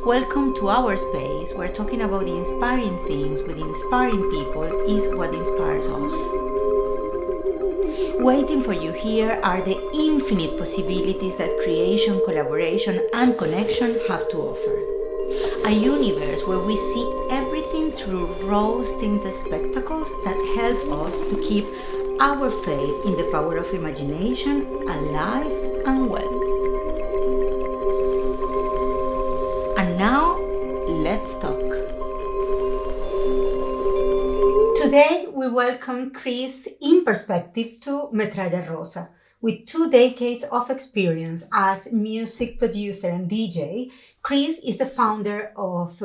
Welcome to our space where talking about the inspiring things with inspiring people is what inspires us. Waiting for you here are the infinite possibilities that creation, collaboration, and connection have to offer. A universe where we see everything through rose-tinted spectacles that help us to keep our faith in the power of imagination alive and well. And now, let's talk. Today, we welcome Chris Inperspective to Metralla Rosa. With 2 decades of experience as music producer and DJ, Chris is the founder of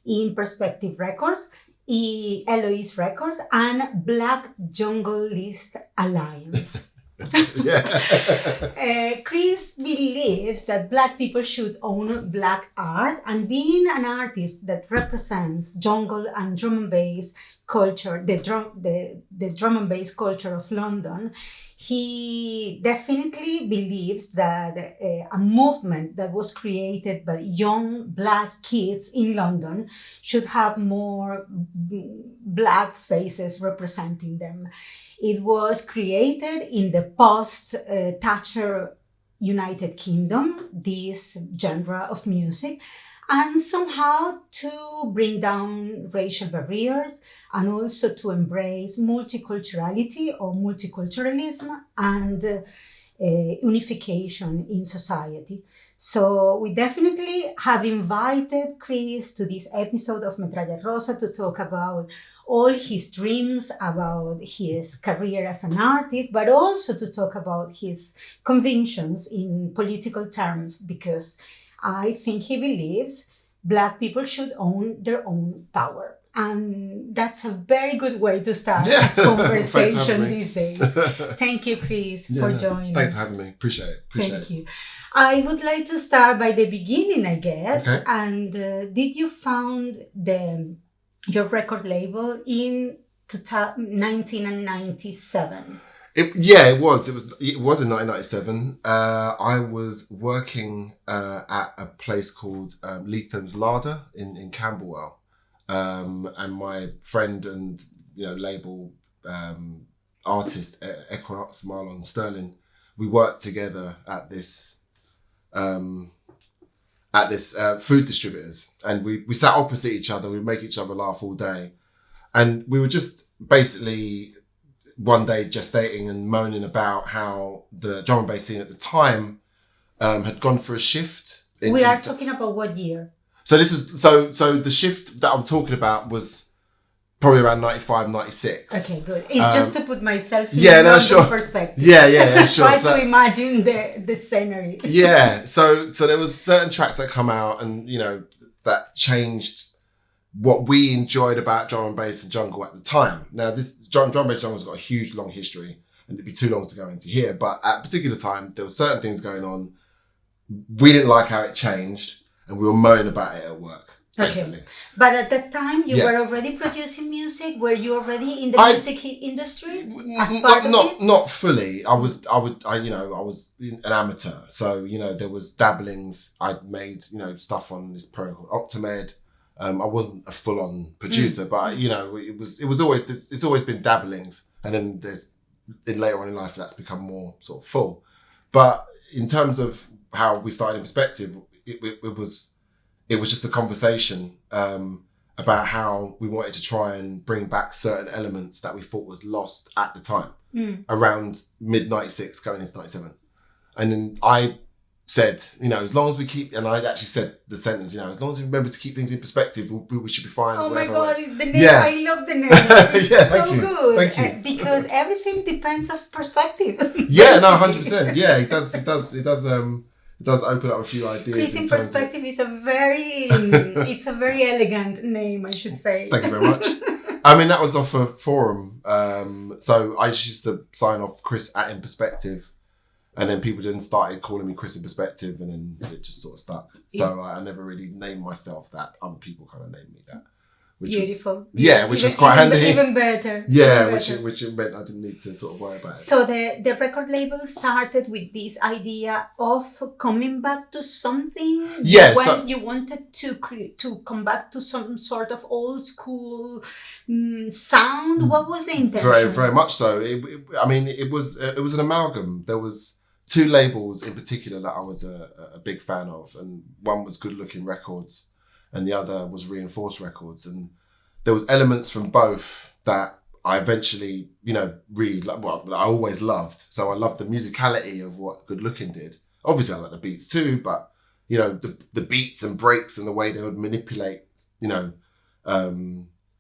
Inperspective Records, Eloisa Records, and Black Junglist Alliance. Chris believes that Black people should own Black art, and being an artist that represents jungle and drum and bass culture, the drum and bass culture of London, he definitely believes that a movement that was created by young Black kids in London should have more Black faces representing them. It was created in the post-Thatcher United Kingdom, this genre of music, and somehow to bring down racial barriers and also to embrace multiculturality or multiculturalism and unification in society. So we definitely have invited Chris to this episode of Metralla Rosa to talk about all his dreams, about his career as an artist, but also to talk about his convictions in political terms, because I think he believes Black people should own their own power. And that's a very good way to start a conversation these days. Thank you, Chris, for joining. Thanks for having me. Appreciate it. Thank you. I would like to start by the beginning, I guess. Okay. And did you found your record label in 1997? It was. It was in 1997. I was working at a place called Leatham's Larder in Camberwell. And my friend and label artist Equinox Marlon Sterling, we worked together at this food distributors, and we sat opposite each other. We make each other laugh all day, and we were just basically one day gestating and moaning about how the drum and bass scene at the time had gone for a shift. We are talking about what year? So this was so the shift that I'm talking about was probably around 95, 96. Okay, good. It's just to put myself in perspective. Yeah, sure. Try to imagine the scenery. Yeah, so there was certain tracks that come out and that changed what we enjoyed about drum and bass and jungle at the time. Now this drum and bass jungle's got a huge long history, and it'd be too long to go into here. But at a particular time, there were certain things going on. We didn't like how it changed. And we were moaning about it at work, basically. Okay. But at that time, you were already producing music? Were you already in the music industry? Not fully. I was an amateur. So, there was dabblings. I'd made, stuff on this program called Optimed. I wasn't a full-on producer, but, it's always been dabblings. And then later on in life, that's become more sort of full. But in terms of how we started Inperspective, it was just a conversation about how we wanted to try and bring back certain elements that we thought was lost at the time, around mid 96 going into 97. And then I said, as long as we keep, and I actually said the sentence, as long as we remember to keep things in perspective, we should be fine. Oh my God, the name, I love the name. It's so good. Thank you. Because everything depends on perspective. 100%. Yeah, it does open up a few ideas. Chris Inperspective is a very elegant name, I should say. Thank you very much. I mean, that was off a forum. So I just used to sign off Chris at Inperspective, and then people then started calling me Chris Inperspective, and then it just sort of stuck. So I never really named myself that. Other people kind of named me that. which beautiful. was which was quite handy. Even better. Yeah, even better. which it meant I didn't need to sort of worry about it. So the record label started with this idea of coming back to something. Yes, when you wanted to come back to some sort of old school sound. What was the intention? Very, very much so. It was an amalgam. There was 2 labels in particular that I was a big fan of, and one was Good Looking Records, and the other was Reinforced Records, and there was elements from both that I eventually, really, I always loved. So I loved the musicality of what Good Looking did. Obviously, I like the beats too, but the beats and breaks and the way they would manipulate,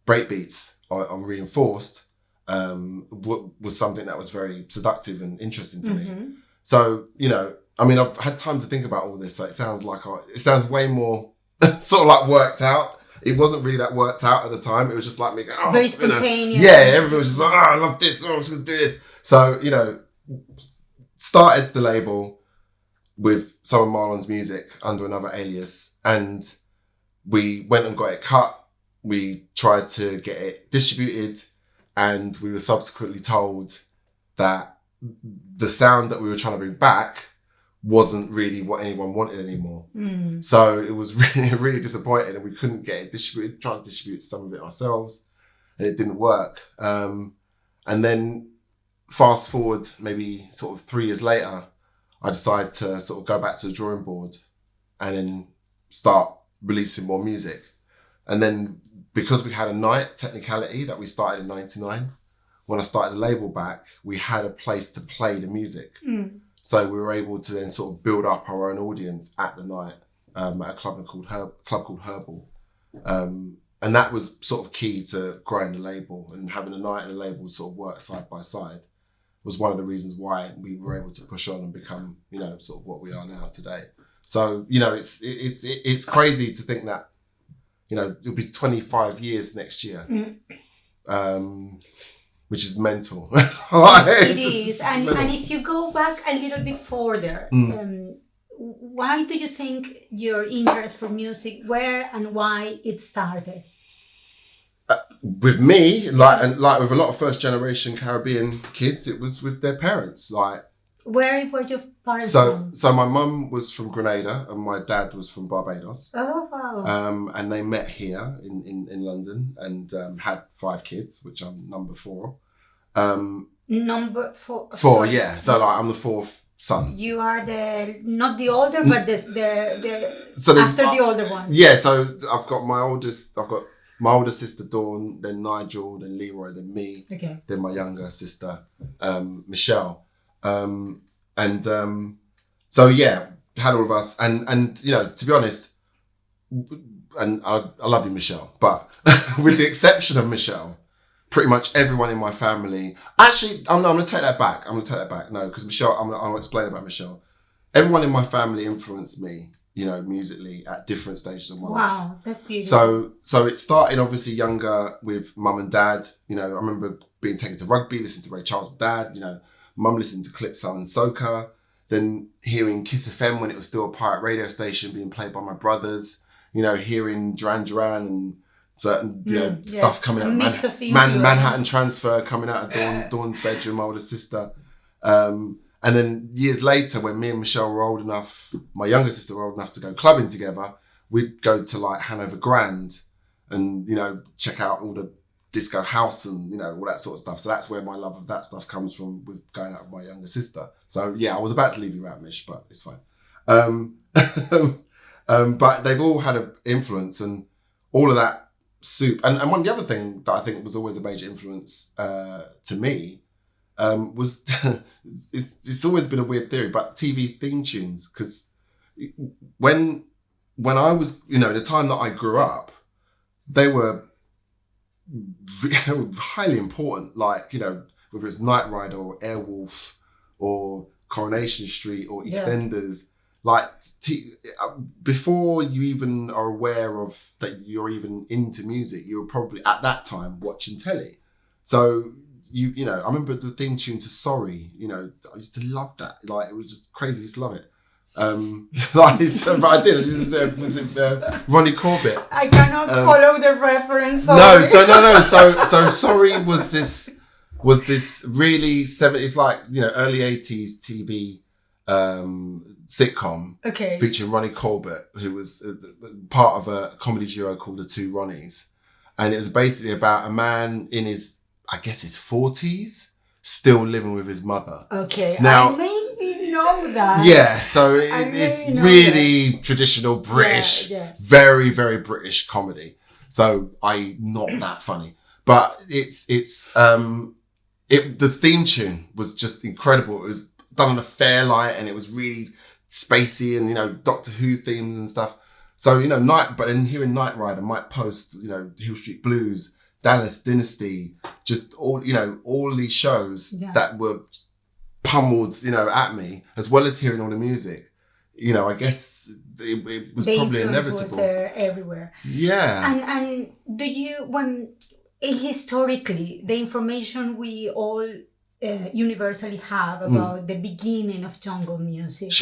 break beats on Reinforced was something that was very seductive and interesting to me. So I've had time to think about all this. So it sounds way more sort of like worked out. It wasn't really that worked out at the time. It was just like me going, very spontaneous. Everyone was just like, I love this. I'm just going to do this. So, started the label with some of Marlon's music under another alias. And we went and got it cut. We tried to get it distributed. And we were subsequently told that the sound that we were trying to bring back wasn't really what anyone wanted anymore. So it was really, really disappointing, and we couldn't get it distributed. Tried to distribute some of it ourselves, and it didn't work. And then fast forward maybe sort of 3 years later, I decided to sort of go back to the drawing board and then start releasing more music. And then because we had a night technicality that we started in 99, when I started the label back, we had a place to play the music. So we were able to then sort of build up our own audience at the night at a club called Herbal. And that was sort of key to growing the label, and having a night and a label sort of work side by side was one of the reasons why we were able to push on and become, sort of what we are now today. So, it's crazy to think that, it'll be 25 years next year. Which is mental. It is. And if you go back a little bit further, why do you think your interest for music, where and why it started? With me, like with a lot of first generation Caribbean kids, it was with their parents. Where were your parents from? So my mum was from Grenada and my dad was from Barbados. Oh, wow. And they met here in London and had 5 kids, which I'm number 4. Number 4? 4, yeah. So I'm the 4th son. You are not the older, but the after the older one. Yeah, so I've got my older sister Dawn, then Nigel, then Leroy, then me, then my younger sister Michelle. So yeah, had all of us, and to be honest, and I love you, Michelle, but with the exception of Michelle, pretty much everyone in my family. Actually, I'm going to take that back. No, because Michelle, I'll explain about Michelle. Everyone in my family influenced me, musically at different stages of my life. Wow, that's beautiful. So it started obviously younger with mum and dad. I remember being taken to rugby, listening to Ray Charles with dad. Mum listening to Calypso and soca. Then hearing Kiss FM when it was still a pirate radio station being played by my brothers. Hearing Duran Duran and certain stuff coming out. Manhattan Transfer coming out of Dawn's bedroom, my older sister. And then years later, when me and Michelle were old enough, my younger sister were old enough to go clubbing together, we'd go to like Hanover Grand and, check out all the disco house and, all that sort of stuff. So that's where my love of that stuff comes from, with going out with my younger sister. So yeah, I was about to leave you out, Mish, but it's fine. But they've all had an influence, and all of that soup. And one of the other thing that I think was always a major influence to me was, it's always been a weird theory, but TV theme tunes. Because when I was, the time that I grew up, they were highly important, like, whether it's Knight Rider or Airwolf or Coronation Street or EastEnders, like before you even are aware of that you're even into music, you were probably at that time watching telly. So I remember the theme tune to Sorry, I used to love that. Like, it was just crazy, I used to love it. Like, but I did. I just said, was it Ronnie Corbett? I cannot follow the reference. No, so sorry. Was this really 70s, like, you know, early 80s TV sitcom featuring Ronnie Corbett, who was part of a comedy duo called the Two Ronnies, and it was basically about a man in his, I guess, his 40s, still living with his mother. Okay, now I maybe know that. Yeah, so it's really traditional British, very, very British comedy. So not that funny, but the theme tune was just incredible. It was done on a fairlight, and it was really spacey, and, you know, Doctor Who themes and stuff. So, you know, but then hearing Knight Rider, Mike Post, you know, Hill Street Blues, Dallas Dynasty, just all these shows that were pummeled, you know, at me, as well as hearing all the music. You know, I guess it was probably inevitable. Was there everywhere. Yeah. And do you, when historically, the information we all universally have about the beginning of jungle music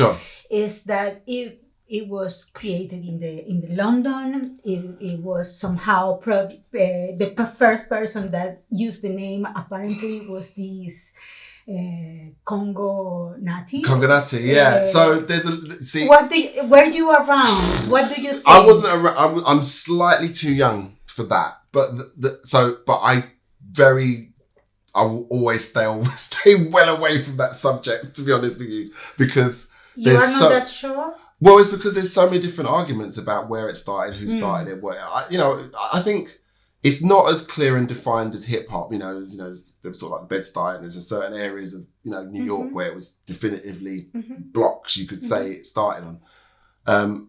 is that it was created in the London. It was somehow the first person that used the name apparently was this Congo Nati. Yeah. So there's were you around? What do you think? I wasn't around. I'm slightly too young for that, but I will always stay well away from that subject, to be honest with you, because you are not that sure. Well, it's because there's so many different arguments about where it started, who started it, I think it's not as clear and defined as hip hop. There's sort of like Bed-Stuy, and there's certain areas of, New York where it was definitively blocks you could say it started on.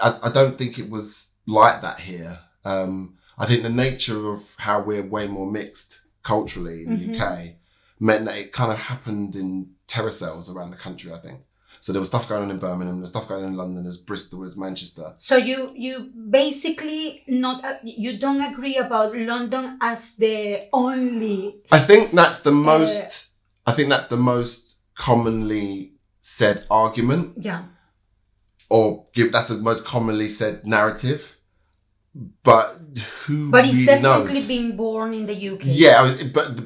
I don't think it was like that here. I think the nature of how we're way more mixed culturally in the UK meant that it kind of happened in terracells around the country, I think. So there was stuff going on in Birmingham, there's stuff going on in London, there's Bristol, there's Manchester. So you basically you don't agree about London as the only. I think that's the most. I think that's the most commonly said argument. Yeah. That's the most commonly said narrative. But who? But it's definitely been born in the UK. Yeah, but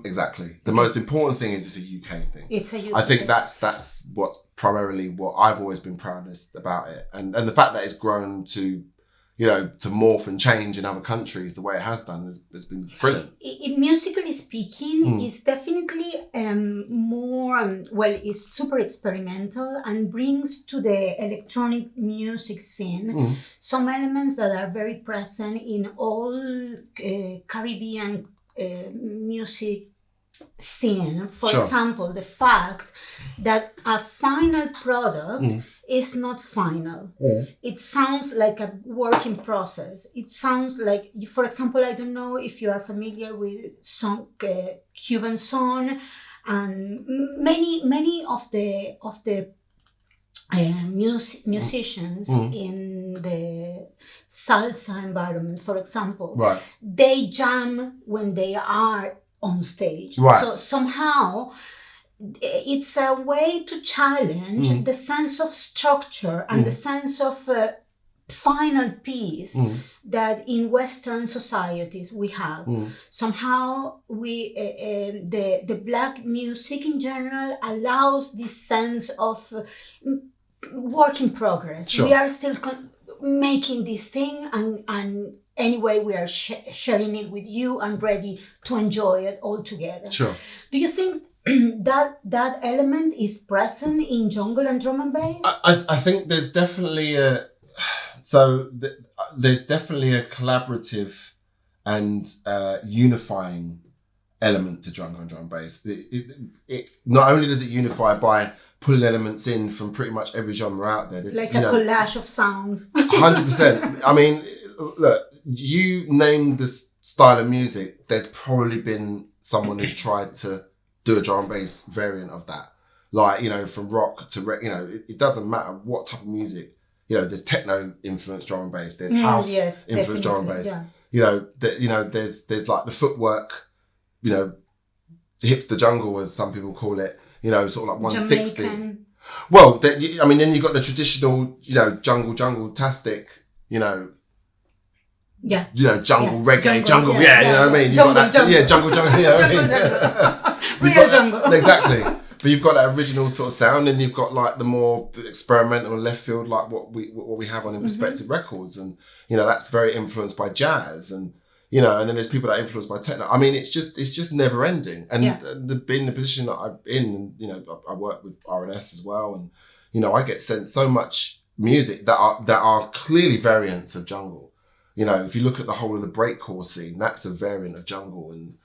exactly. The most important thing is it's a UK thing. It's a UK. I think that's what's primarily what I've always been proudest about it, and the fact that it's grown to, to morph and change in other countries the way it has done has been brilliant. Musically speaking, it's definitely more, it's super experimental and brings to the electronic music scene some elements that are very present in all Caribbean music scene. For example, the fact that a final product is not final. It sounds like a work in process. It sounds like, for example, I don't know if you are familiar with some Cuban song, and many of the musicians in the salsa environment, for example, they jam when they are on stage. So somehow it's a way to challenge the sense of structure and the sense of final piece that in Western societies we have. Somehow we the Black music in general allows this sense of work in progress. We are still making this thing, and anyway, we are sharing it with you and ready to enjoy it all together. Do you think that element is present in jungle and drum and bass? I think there's definitely there's definitely a collaborative and unifying element to jungle and drum and bass. It not only does it unify by pulling elements in from pretty much every genre out there, like a collage of sounds. 100%. I mean, look, you name this style of music, there's probably been someone who's tried to do a drum and bass variant of that. Like, from rock to, it doesn't matter what type of music. There's techno influenced drum and bass, there's house influenced drum and bass. Yeah. There's like the footwork, hipster jungle, as some people call it, sort of like 160. Well, I mean, then you've got the traditional, jungle-tastic, jungle reggae, jungle, you know what I mean? You've got that, jungle, you know what I mean? Real jungle. Exactly. But you've got that original sort of sound, and you've got like the more experimental and left field, like what we have on Inperspective Records, and that's very influenced by jazz, and and then there's people that are influenced by techno. I mean, it's just never ending, and being in the position that I'm in, and I work with R&S as well, and I get sent so much music that are clearly variants of jungle. If you look at the whole of the breakcore scene, that's a variant of jungle, and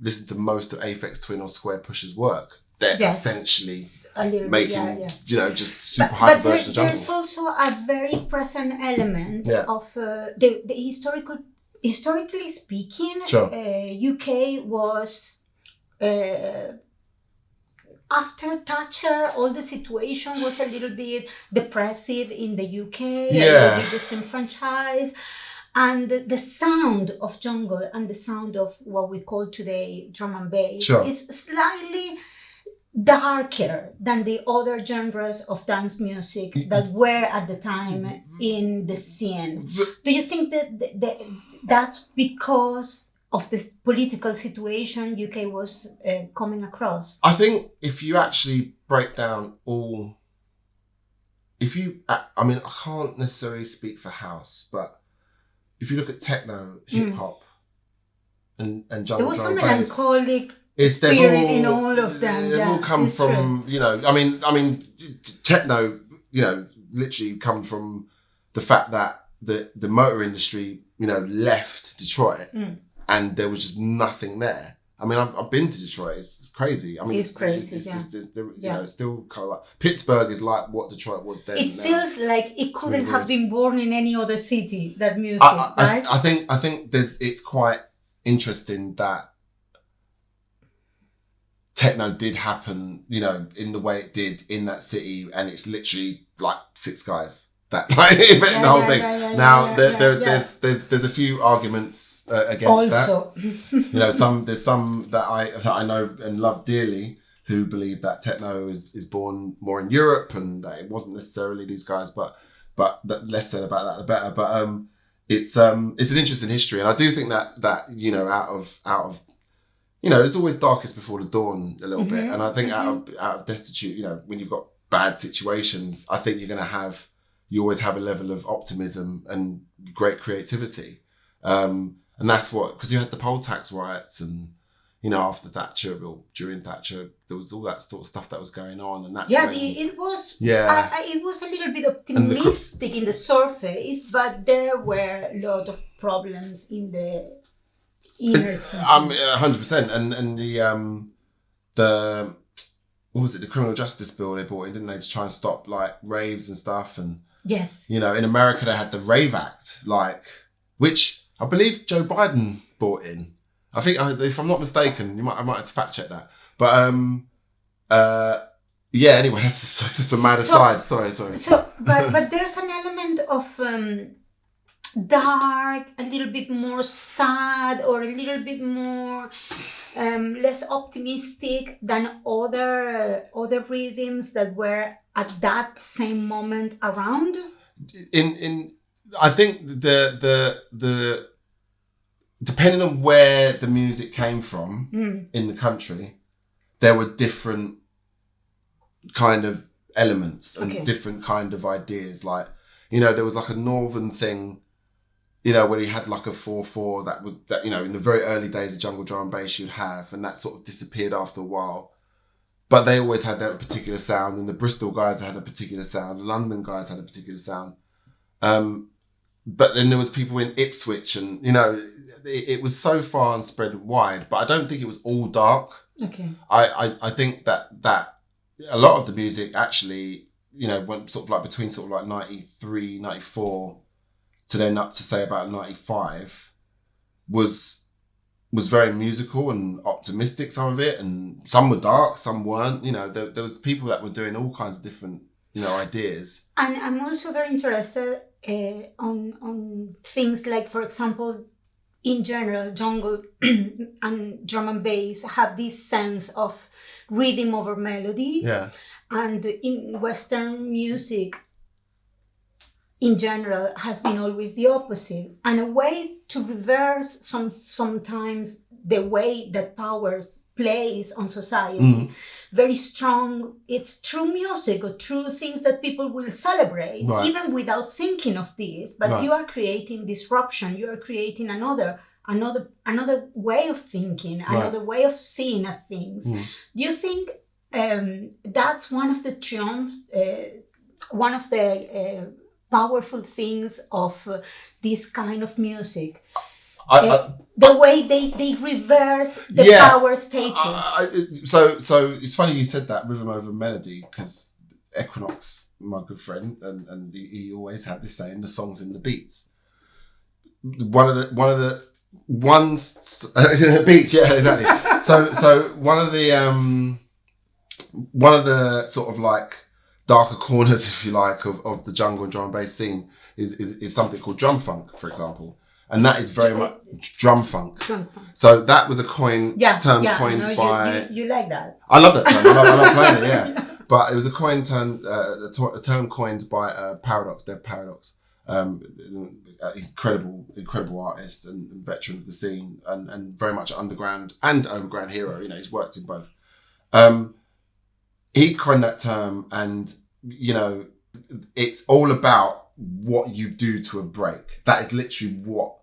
listen to most of Aphex Twin or Square Push's work. They're essentially making, just super high version of jungle. There's also a very present element of the historically speaking, UK was, after Thatcher, all the situation was a little bit depressive in the UK, a little bit disenfranchised. And the sound of jungle and the sound of what we call today drum and bass is slightly darker than the other genres of dance music that were at the time in the scene. Do you think that that's because of this political situation UK was coming across? I think if you actually break down I mean, I can't necessarily speak for house, but if you look at techno, hip hop, and jungle, there was some melancholic spirit in all of them. They've all come from I mean, techno, literally come from the fact that the motor industry, left Detroit, and there was just nothing there. I mean, I've been to Detroit. It's crazy. I mean, it's crazy. It's just, it's still kind of like Pittsburgh is like what Detroit was then. It feels like it couldn't have been born in any other city. That music, right? I think it's quite interesting that techno did happen, in the way it did in that city, and it's literally like 6 guys that invent the whole thing. There's a few arguments against that. There's some that I know and love dearly who believe that techno is born more in Europe and that it wasn't necessarily these guys, but the less said about that the better. But it's an interesting history, and I do think that out of there's always darkest before the dawn a little bit, and I think out of destitute, when you've got bad situations, I think you always have a level of optimism and great creativity. And that's because you had the poll tax riots, and, after Thatcher or during Thatcher, there was all that sort of stuff that was going on. And that's it was a little bit optimistic in the surface, but there were a lot of problems in the inner city. 100%. And the what was it? The criminal justice bill they brought in, didn't they, to try and stop like raves and stuff? And yes, in America they had the Rave Act, which I believe Joe Biden brought in. I think, if I'm not mistaken, I might have to fact check that. But anyway, that's just a mad aside. Sorry. So, but there's an element of dark, a little bit more sad, or a little bit more less optimistic than other rhythms that were at that same moment around. I think the depending on where the music came from in the country, there were different kind of elements and different kind of ideas. Like, there was like a northern thing, where you had like a 4/4 that in the very early days of jungle drum and bass you'd have, and that sort of disappeared after a while. But they always had their particular sound, and the Bristol guys had a particular sound, the London guys had a particular sound. But then there was people in Ipswich, and it was so far and spread wide. But I don't think it was all dark. Okay. I think that a lot of the music actually, went sort of like between sort of like 93, 94 to then up to say about 95 was very musical and optimistic, some of it, and some were dark, some weren't. There was people that were doing all kinds of different ideas. And I'm also very interested on things like, for example, in general, jungle and drum and bass have this sense of rhythm over melody. Yeah. And in Western music, in general, has been always the opposite. And a way to reverse sometimes the way that powers plays on society, very strong, it's through music or through things that people will celebrate, even without thinking of this. But you are creating disruption, you are creating another way of thinking, another way of seeing at things. Do you think that's one of the powerful things of this kind of music? The way they reverse the power stages. So it's funny you said that, rhythm over melody, because Equinox, my good friend, and he always had this saying, the songs in the beats. One of the beats, yeah, exactly. So one of the sort of like darker corners, if you like, of the jungle and drum and bass scene is something called drum funk, for example. And that is very much drum funk. So that was a term coined by... You like that. I love that term. I love playing it, yeah. But it was a term coined by Paradox, Dev Paradox. Incredible artist and veteran of the scene, and very much an underground and overground hero. You know, he's worked in both. He coined that term, and, you know, it's all about what you do to a break. That is literally what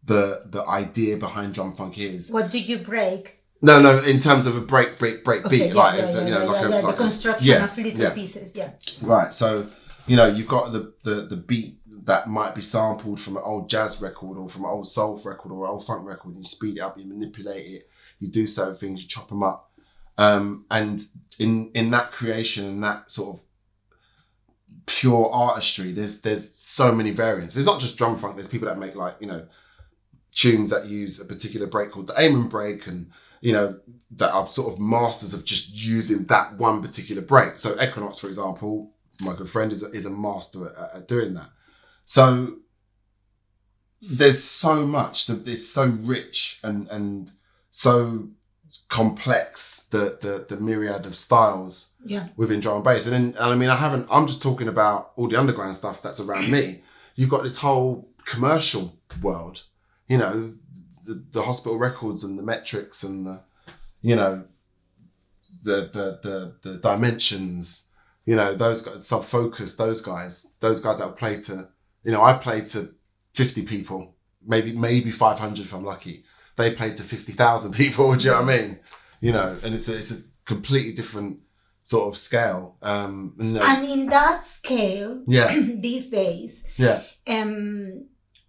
the idea behind drum funk is. What do you break? No, in terms of a break beat, the construction of little pieces, Right, so, you know, you've got the beat that might be sampled from an old jazz record or from an old soul record or an old funk record, and you speed it up, you manipulate it, you do certain things, you chop them up. And in that creation and that sort of pure artistry, there's so many variants. There's not just drum funk. There's people that make, like, you know, tunes that use a particular break called the Amen break, and, you know, that are sort of masters of just using that one particular break. So Equinox, for example, my good friend, is a master at doing that. So there's so much. It's so rich and so complex, the myriad of styles within drum and bass. And I mean, I'm just talking about all the underground stuff that's around me. You've got this whole commercial world, you know, the Hospital Records and the Metrics and the, you know, the Dimensions, you know, those guys, Sub Focus, those guys that will play to, you know, I played to 50 people, maybe 500 if I'm lucky. They played to 50,000 people. Do you know what I mean? You know, and it's a completely different sort of scale. You know, and in that scale, these days,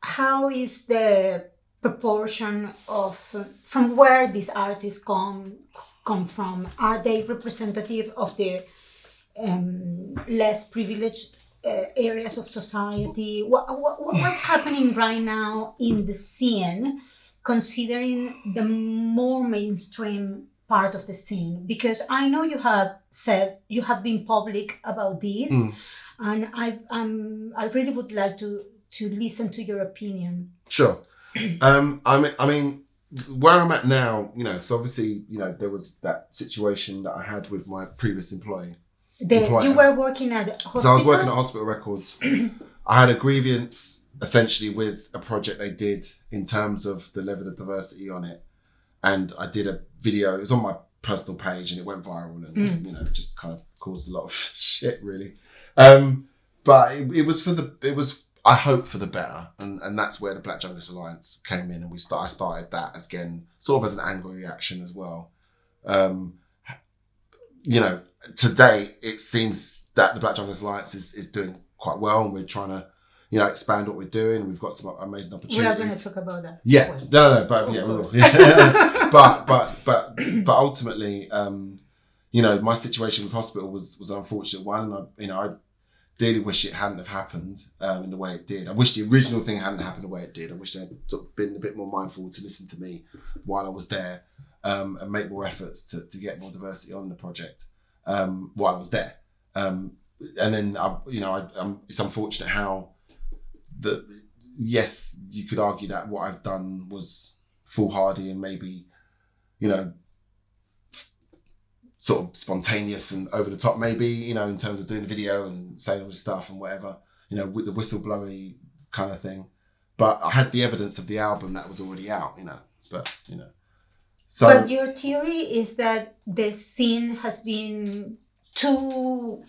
how is the proportion of from where these artists come from? Are they representative of the less privileged areas of society? What's happening right now in the scene, considering the more mainstream part of the scene? Because I know you have been public about this, and I really would like to listen to your opinion. Sure. I mean, where I'm at now, you know, so obviously, you know, there was that situation that I had with my previous employer. You were working at a hospital? So I was working at Hospital Records. I had a grievance essentially with a project they did in terms of the level of diversity on it. And I did a video, it was on my personal page, and it went viral, and you know, just kind of caused a lot of shit, really. But it was I hope for the better, and that's where the Black Junglist Alliance came in, and I started that as, again, sort of as an angry reaction as well. You know, today it seems that the Black Junglist Alliance is doing quite well, and we're trying to, you know, expand what we're doing. We've got some amazing opportunities. We are going to talk about that. Yeah, no, but yeah, we will. Yeah. but ultimately, you know, my situation with hospital was an unfortunate one. I dearly wish it hadn't have happened in the way it did. I wish the original thing hadn't happened the way it did. I wish they'd sort of been a bit more mindful to listen to me while I was there, and make more efforts to get more diversity on the project while I was there. And then, it's unfortunate how yes, you could argue that what I've done was foolhardy and maybe, you know, sort of spontaneous and over the top, maybe, you know, in terms of doing the video and saying all this stuff and whatever, you know, with the whistleblowy kind of thing. But I had the evidence of the album that was already out, you know, but, you know. So, but your theory is that the scene has been too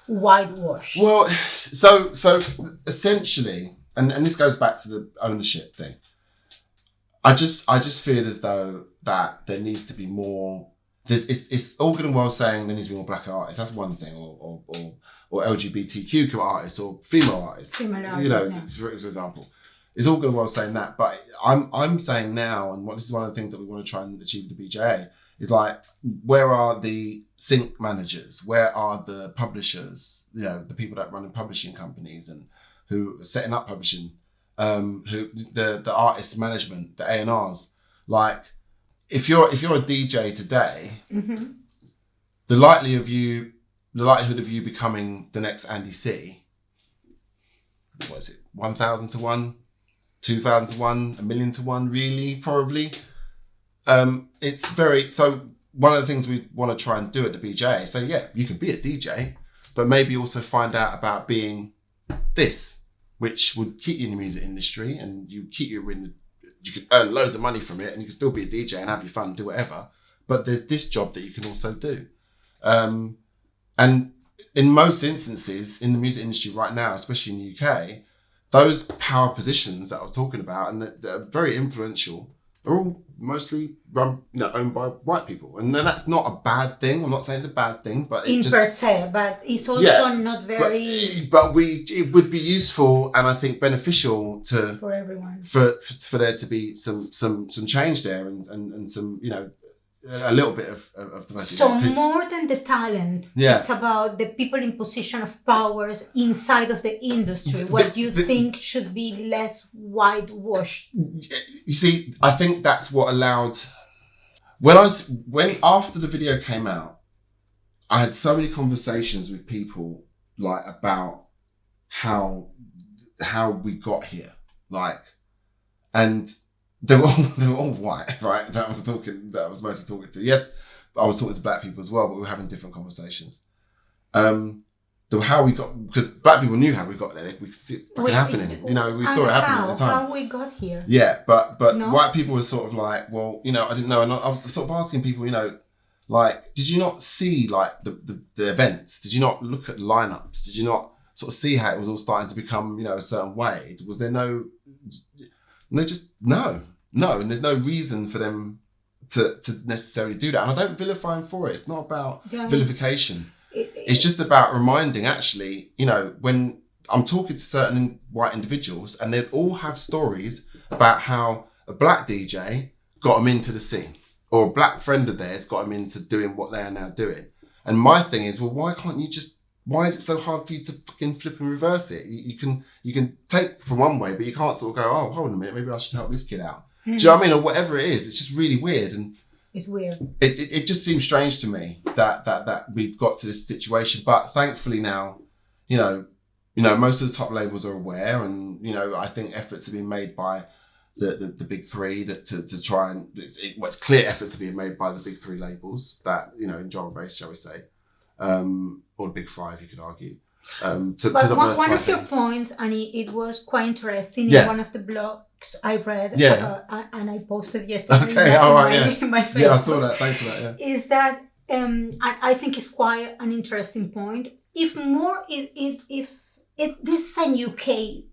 whitewashed. well, so essentially, and this goes back to the ownership thing. I just feel as though that there needs to be more. It's all good and well saying there needs to be more black artists. That's one thing, or LGBTQ artists or female artists. You know, for example, it's all good and well saying that. But I'm saying now, and this is one of the things that we want to try and achieve with the BJA is like, where are the sync managers? Where are the publishers? You know, the people that run the publishing companies and who are setting up publishing, who the artist management, the A&Rs, like. If you're a DJ today, the likelihood of you becoming the next Andy C, what is it, 1,000 to 1, 2,000 to 1, 1,000,000 to 1, really, probably. It's very, so one of the things we want to try and do at the BJA, so yeah, you can be a DJ, but maybe also find out about being this, which would keep you in the music industry and you could earn loads of money from it and you can still be a DJ and have your fun, do whatever. But there's this job that you can also do. And in most instances in the music industry right now, especially in the UK, those power positions that I was talking about and that are very influential are all mostly run, you know, owned by white people. And then that's not a bad thing. I'm not saying it's a bad thing, but per se, but it's also not very. But it would be useful and I think beneficial for everyone for there to be some change there and some, you know, a little bit of diversity. So more than the talent, it's about the people in position of powers inside of the industry. What you think should be less whitewashed? You see, I think that's what allowed. When after the video came out, I had so many conversations with people like about how we got here, like, and. They were all white, right? That I was mostly talking to. Yes, but I was talking to black people as well, but we were having different conversations. How we got, because black people knew how we got there. We could see it happening. You know, we saw it happening at the time. How we got here? Yeah, but no? White people were sort of like, well, you know, I didn't know, and I was sort of asking people, you know, like, did you not see like the events? Did you not look at lineups? Did you not sort of see how it was all starting to become, you know, a certain way? Was there no? And they just, no. And there's no reason for them to necessarily do that. And I don't vilify them for it. It's not about vilification. It's just about reminding, actually, you know, when I'm talking to certain white individuals and they all have stories about how a black DJ got them into the scene or a black friend of theirs got them into doing what they are now doing. And my thing is, well, why is it so hard for you to fucking flip and reverse it? You can take from one way, but you can't sort of go, oh, hold on a minute, maybe I should help this kid out. Do you know what I mean? Or whatever it is. It's just really weird. And it's weird. It just seems strange to me that we've got to this situation. But thankfully now, you know, most of the top labels are aware, and, you know, I think efforts are being made by the big three to try and it's clear efforts are being made by the big three labels that, you know, in genre based, shall we say. Or the big five, you could argue. But one of your points, and it was quite interesting in one of the blogs I read, and I posted yesterday. Okay, all right, my Facebook. Yeah, I saw that. Thanks for that. Yeah, is that I think it's quite an interesting point. If this is a UK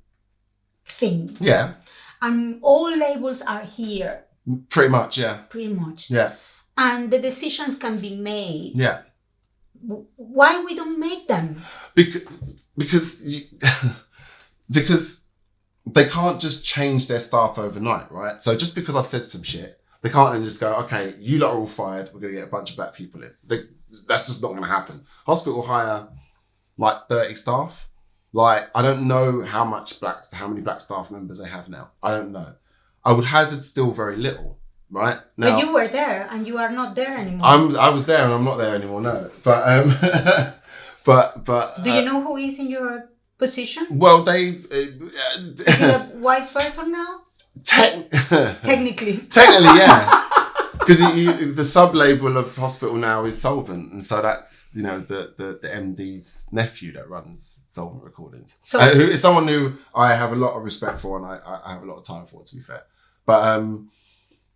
thing, yeah, and all labels are here, pretty much, yeah, and the decisions can be made, yeah. Why we don't make them? Because they can't just change their staff overnight, right? So just because I've said some shit, they can't then just go, okay, you lot are all fired, we're going to get a bunch of black people in. That's just not going to happen. Hospital hire like 30 staff. Like, I don't know how many black staff members they have now. I don't know. I would hazard still very little. Right now, but you were there, and you are not there anymore. I was there, and I'm not there anymore. No, but but do you know who is in your they Is it a white person now? technically, Technically. yeah. Because the sub-label of Hospital now is Solvent, and so that's the MD's nephew that runs Solvent Recordings. So Who is someone who I have a lot of respect for, and I have a lot of time for, to be fair. But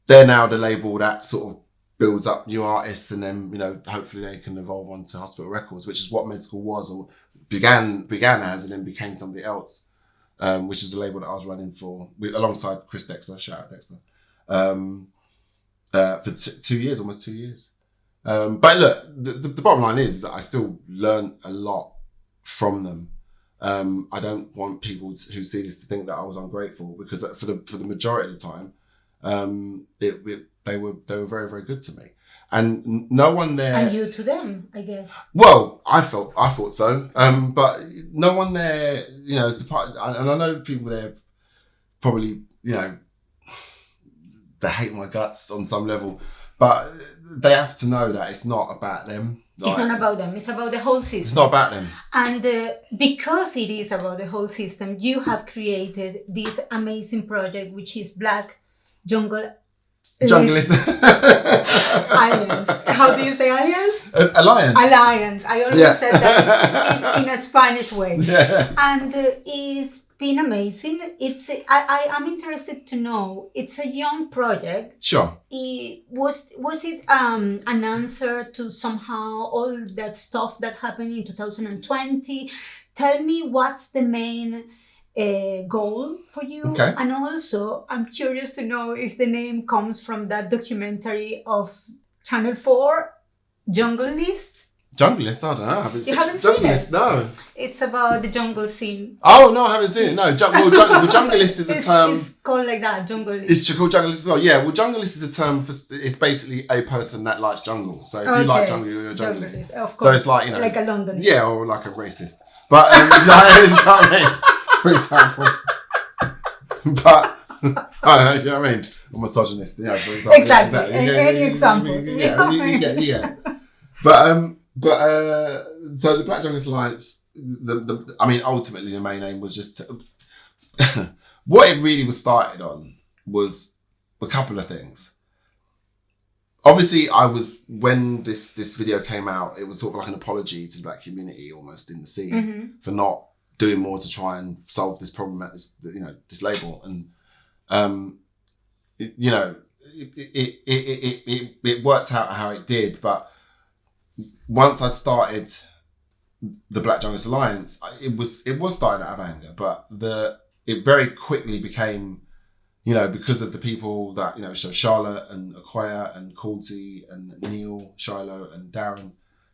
they're now the label that sort of builds up new artists, and then hopefully they can evolve onto Hospital Records, which is what Med School was or began as, and then became something else, which is the label that I was running for alongside Chris Dexter. Shout out Dexter. For 2 years, almost 2 years. But look, the bottom line is that I still learn a lot from them. I don't want people who see this to think that I was ungrateful, because for the majority of the time, they were very, very good to me, and no one there. And you to them, I guess. Well, I thought so. But no one there, is the part, and I know people there probably, they hate my guts on some level, but they have to know that it's not about them. It's not about them. It's about the whole system. It's not about them. And because it is about the whole system, you have created this amazing project, which is Black Junglist Alliance. How do you say alliance? Alliance. Alliance. I always said that in a Spanish way. Yeah. And it's been amazing. I'm interested to know. It's a young project. Sure. Was it an answer to somehow all that stuff that happened in 2020? Tell me what's the main goal for you. Okay. And also, I'm curious to know if the name comes from that documentary of Channel 4, Junglist. Junglist? I don't know. I haven't You haven't seen it? No. It's about the jungle scene. Oh, no, I haven't seen it. No. Junglist is a term. It's called like that, Junglist. It's called Junglist as well. Yeah, well, Junglist is a term for, it's basically a person that likes jungle. So if you like jungle, you're a junglist. Of course. So it's like, like a Londonist. Yeah, or like a racist. But, for example. But, I don't know, you know what I mean? Or misogynist, for example. Exactly. Any examples. You get it. But so the Black Junglist Alliance, ultimately the main aim was just to, what it really was started on was a couple of things. Obviously, when this video came out, it was sort of like an apology to the Black community almost in the scene for not doing more to try and solve this problem at this label. And, it worked out how it did, but once I started the Black Junglist Alliance, it was started out of anger, but it very quickly became, because of the people that, so Charlotte and Akoya and Coulty and Neil, Shiloh and Darren,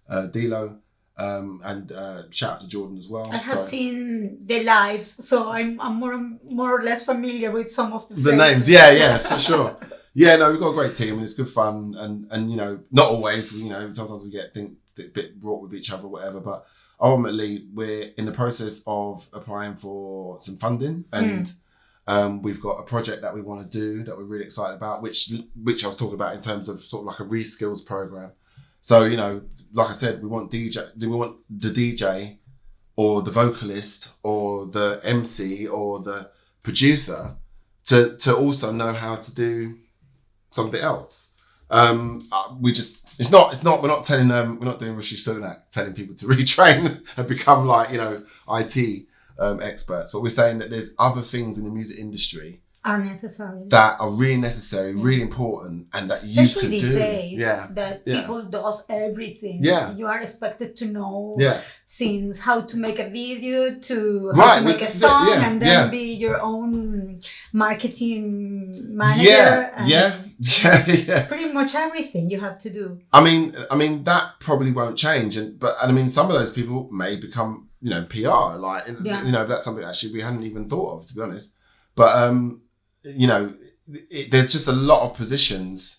Dilo, and shout out to Jordan as well. I have seen the lives, so I'm more or less familiar with some of the names. Yeah, so sure. Yeah, no, we've got a great team and it's good fun, and not always. Sometimes we get a bit wrought with each other, or whatever. But ultimately, we're in the process of applying for some funding, and we've got a project that we want to do that we're really excited about, which I was talking about in terms of sort of like a reskills program. So like I said, we want the DJ or the vocalist or the MC or the producer to also know how to do something else. We're not telling them, we're not doing Rishi Sunak telling people to retrain and become like, IT experts, but we're saying that there's other things in the music industry are necessary, that are really necessary, really important, and that you especially could these do. days, that people does everything. You are expected to know things, how to make a video, to how to make a song, and then be your own marketing manager. Pretty much everything you have to do. I mean that probably won't change, but some of those people may become PR, that's something actually we hadn't even thought of, to be honest. But there's just a lot of positions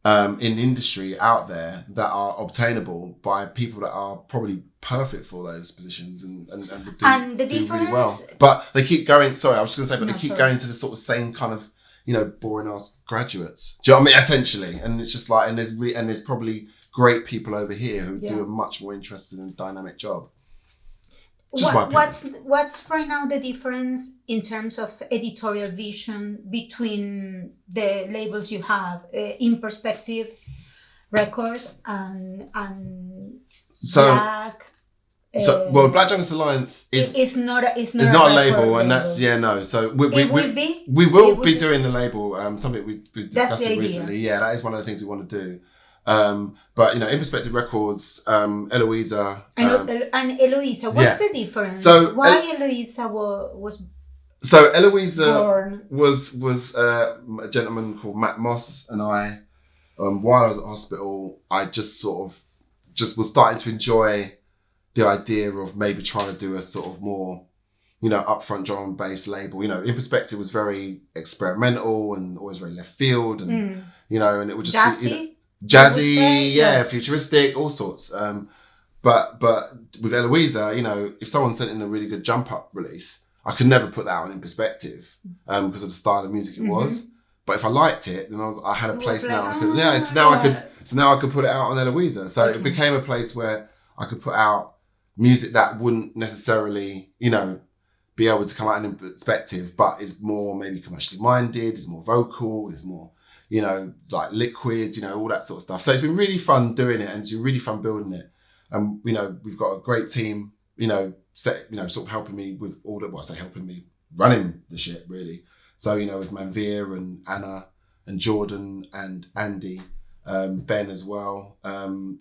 in the industry out there that are obtainable by people that are probably perfect for those positions and do really well. But they keep going. Sorry, I was just going to say, they keep going to the sort of same kind of boring ass graduates. Do you know what I mean? Essentially, and it's just like, and there's probably great people over here who do a much more interesting and dynamic job. Just my opinion. What's right now the difference in terms of editorial vision between the labels you have, Inperspective Records and So, Black? Black Junglist Alliance It's not a label, and that's no. So we will be doing the label. Something we discussed it recently. Yeah, that is one of the things we want to do. But Inperspective Records, Eloisa, and Eloisa. What's the difference? So why Eloisa was so Eloisa born? was a gentleman called Matt Moss, and I, while I was at hospital, I just was starting to enjoy the idea of maybe trying to do a sort of more, upfront drum and bass label. Inperspective was very experimental and always very left field, and and it would just jazzy. Jazzy, futuristic, all sorts. But with Eloisa, if someone sent in a really good jump up release, I could never put that out in Perspective because of the style of music it was. But if I liked it, then I had a place now. So now I could put it out on Eloisa. So it became a place where I could put out music that wouldn't necessarily, be able to come out in Perspective, but is more maybe commercially minded, is more vocal, is more like liquid, all that sort of stuff. So it's been really fun doing it, and it's been really fun building it. And we've got a great team, sort of helping me with all the, helping me running the shit really. So with Manveer and Anna and Jordan and Andy, Ben as well.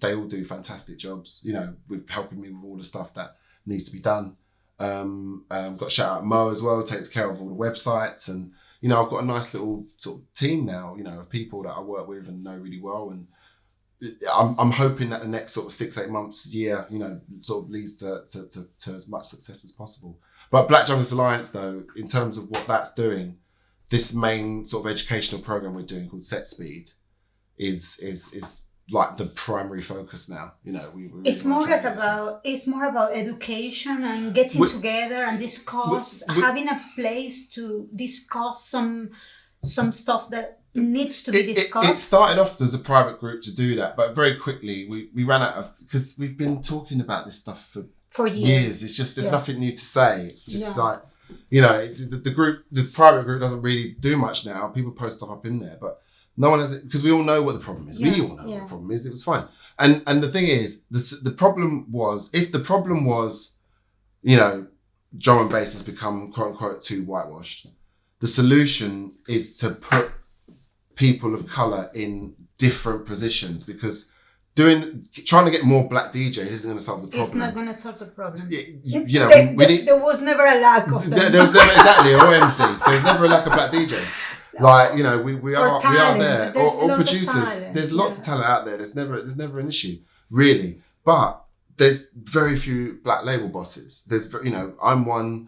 They all do fantastic jobs, with helping me with all the stuff that needs to be done. Got a shout out Mo as well, takes care of all the websites, and I've got a nice little sort of team now, of people that I work with and know really well. And I'm hoping that the next sort of 6-8 months, year, sort of leads to as much success as possible. But Black Junglist Alliance, though, in terms of what that's doing, this main sort of educational program we're doing called Set Speed is like the primary focus now. It's more about education and getting together and discuss, having a place to discuss some stuff that needs to be discussed. It started off as a private group to do that, but very quickly we ran out of, because we've been talking about this stuff for years. It's just there's nothing new to say. It's just like the private group doesn't really do much now. People post stuff up in there, but no one has it, because we all know what the problem is. We all know what the problem is. It was fine. And the thing is, the problem was, if the problem was, drum and bass has become quote unquote too whitewashed, the solution is to put people of colour in different positions, because trying to get more black DJs isn't going to solve the problem. It's not going to solve the problem. There was never a lack of them. There was never, exactly, or MCs. There was never a lack of black DJs. Like, we are there, or producers. There's lots of talent out there. There's never an issue, really. But there's very few black label bosses. I'm one.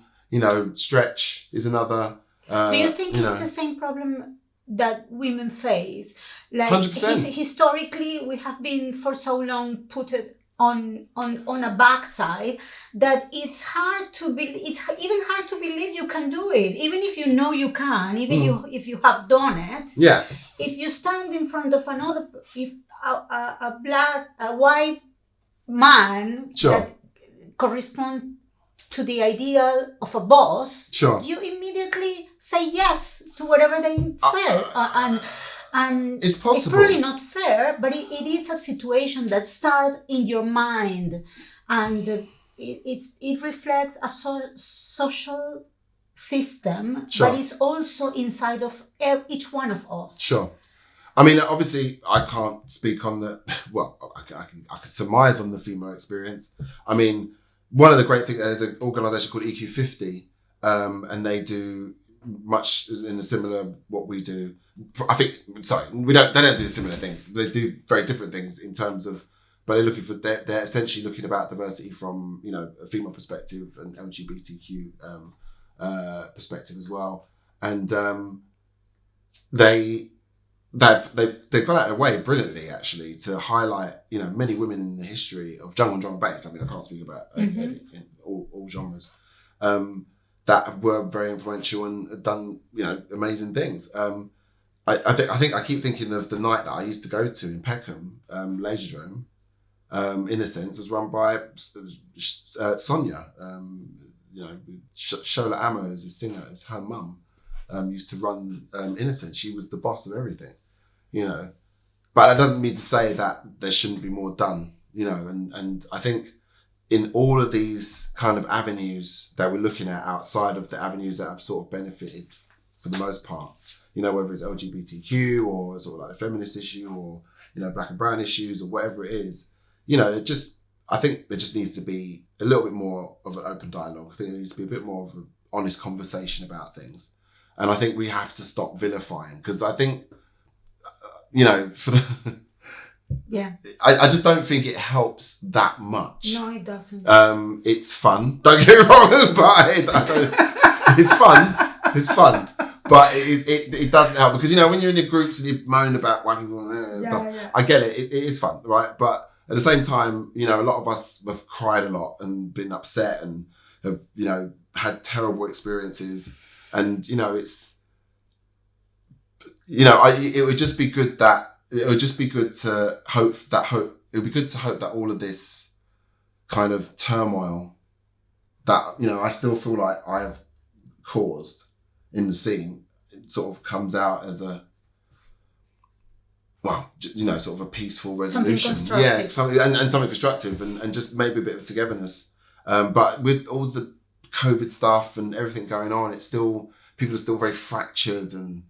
Stretch is another. Do you think it's the same problem that women face? Like 100%. Historically, we have been for so long put it on a backside that it's even hard to believe you can do it, even if you know you can, even if you have done it. Yeah. If you stand in front of a white man that corresponds to the ideal of a boss, you immediately say yes to whatever they say, and it's possible. It's probably not fair, but it is a situation that starts in your mind, and it reflects a social system, but it's also inside of each one of us. Sure. I mean, obviously, I can't speak on the. Well, I can surmise on the female experience. I mean, one of the great things, there's an organisation called EQ50, and they do much in a similar what we do. I think, they don't do similar things. They do very different things in terms of, but they're essentially looking about diversity from, a female perspective and LGBTQ perspective as well. And they've gone out of their way brilliantly, actually, to highlight, many women in the history of jungle and drum and bass. I mean, I can't speak about in all genres, that were very influential and done, amazing things. I keep thinking of the night that I used to go to in Peckham, Laserdrome, in a sense, was run by Sonia. Shola Amo is a singer, is her mum. Used to run Innocent. She was the boss of everything, But that doesn't mean to say that there shouldn't be more done, And I think in all of these kind of avenues that we're looking at, outside of the avenues that have sort of benefited for the most part, whether it's LGBTQ or sort of like a feminist issue or, black and brown issues or whatever it is, I think there just needs to be a little bit more of an open dialogue. I think there needs to be a bit more of an honest conversation about things. And I think we have to stop vilifying, because I think, yeah, I just don't think it helps that much. No, it doesn't. It's fun. Don't get me wrong, but it's fun. It's fun. But it doesn't help, because, when you're in the groups and you moan about white people and stuff, yeah. I get it. It is fun, right? But at the same time, a lot of us have cried a lot and been upset and have, had terrible experiences. And, it's, it would just be good it would to hope that all of this kind of turmoil that, I still feel like I have caused in the scene, it sort of comes out as sort of a peaceful resolution. Something and something constructive and just maybe a bit of togetherness. But with all the COVID stuff and everything going on, people are still very fractured, and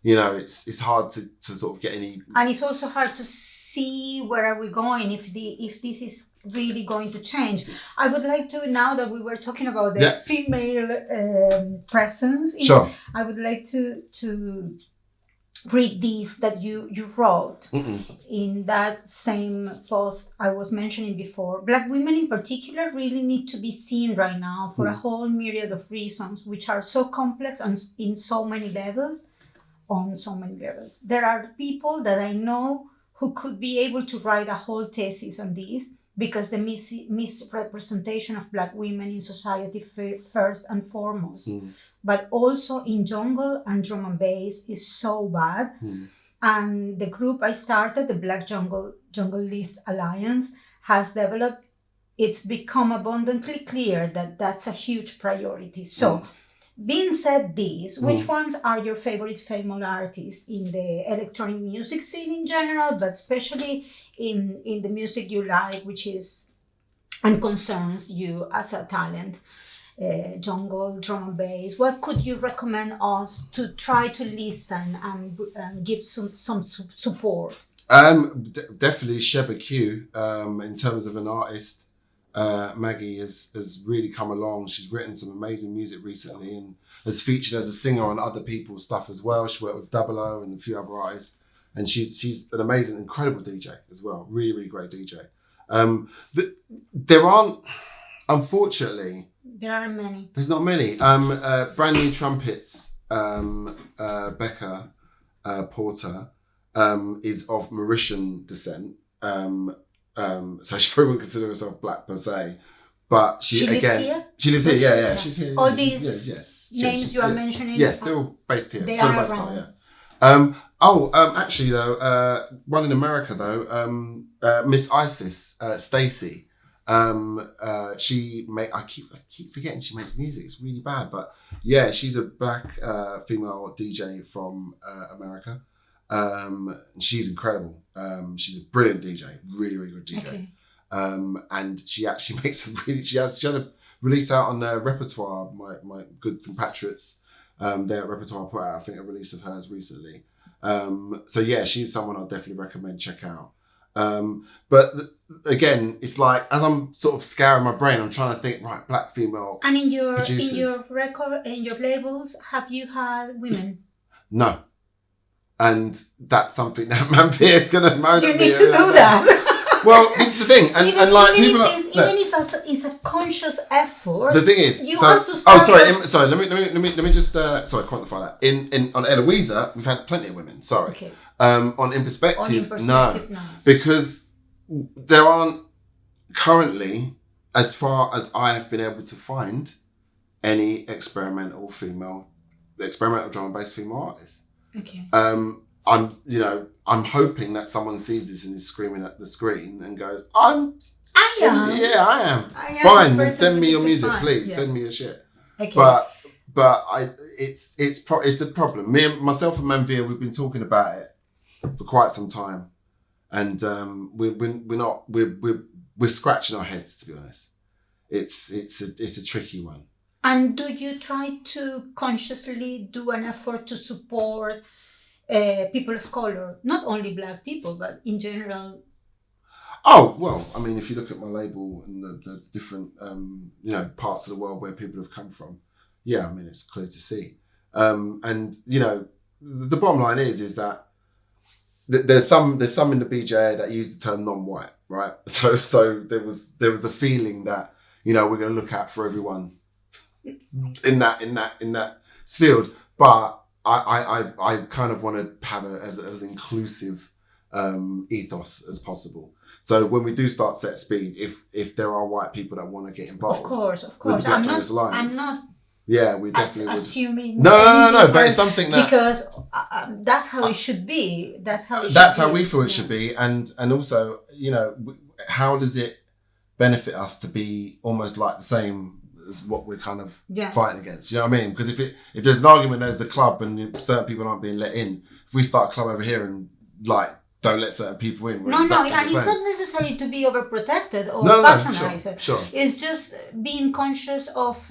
it's hard to sort of get any. And it's also hard to see where are we going if this is really going to change. I would like to, now that we were talking about the female presence, sure. I would like to read these that you wrote in that same post I was mentioning before. Black women in particular really need to be seen right now for a whole myriad of reasons, which are so complex and in so many levels, on so many levels. There are people that I know who could be able to write a whole thesis on this, because the misrepresentation of Black women in society first and foremost, but also in jungle and drum and bass is so bad. And the group I started, the Black Junglist Alliance, has developed, it's become abundantly clear that that's a huge priority. So, being said this, which ones are your favorite female artists in the electronic music scene in general, but especially in the music you like, which is and concerns you as a talent? Jungle, drum and bass. What could you recommend us to try to listen and give some support? Definitely Sheba Q. In terms of an artist, Maggie has really come along. She's written some amazing music recently and has featured as a singer on other people's stuff as well. She worked with Double O and a few other artists, and she's an amazing, incredible DJ as well. Really, really great DJ. There aren't, unfortunately. There are many. There's not many. Brand New Trumpets, Becca Porter, is of Mauritian descent. So she probably wouldn't consider herself Black per se. But she lives here? She lives here, yeah. She's here. All these names you are mentioning? Yeah, still based here. They for the are most around. part, yeah. Actually though, one in America though, Miss Isis, Stacy. I keep forgetting she makes music. It's really bad, but yeah, she's a Black female DJ from America. She's incredible. She's a brilliant DJ, really, really good DJ. Okay. And she actually makes she had a release out on Repertoire, my good compatriots there at Repertoire put out, I think, a release of hers recently. So yeah, she's someone I'll definitely recommend check out. But again, it's like, as I'm sort of scouring my brain, I'm trying to think, right, Black female and in your producers. in your record, in your labels, have you had women? No. And that's something that Mampir is going to moan You at me. need to do that. Well, this is the thing, and like people are, even if it's a conscious effort. The thing is, you have to start. Let me just quantify that. In on Eloisa, we've had plenty of women. Sorry. Okay. On Inperspective, no, because there aren't currently, as far as I have been able to find, any experimental drum and bass female artists. Okay. I'm hoping that someone sees this and is screaming at the screen and goes, I am. I am Fine, then send me your perfectly music, fine. please. Yeah. Send me your shit. Okay. But it's a problem. Myself and Manvir, we've been talking about it for quite some time, and we're scratching our heads, to be honest. It's a tricky one. And do you try to consciously do an effort to support people of color, not only Black people, but in general? Oh, well, I mean, if you look at my label and the different, parts of the world where people have come from, yeah, I mean, it's clear to see. And, the bottom line is that there's some in the BJA that use the term non-white, right? So there was a feeling that, we're going to look out for everyone in that field. But I kind of want to have it as an inclusive ethos as possible. So when we do start Set Speed, if there are white people that want to get involved, of course, with the Black Junglist Alliance, I'm not. Yeah, we definitely assuming. would. No. But it's something that because that's how it should be. That's how. We feel it should be, and also, how does it benefit us to be almost like the same as what we're kind of fighting against? You know what I mean? Because if there's an argument, there's a club, and certain people aren't being let in. If we start a club over here and don't let certain people in. No, and it's not necessary to be overprotected or patronized. Sure. It's just being conscious of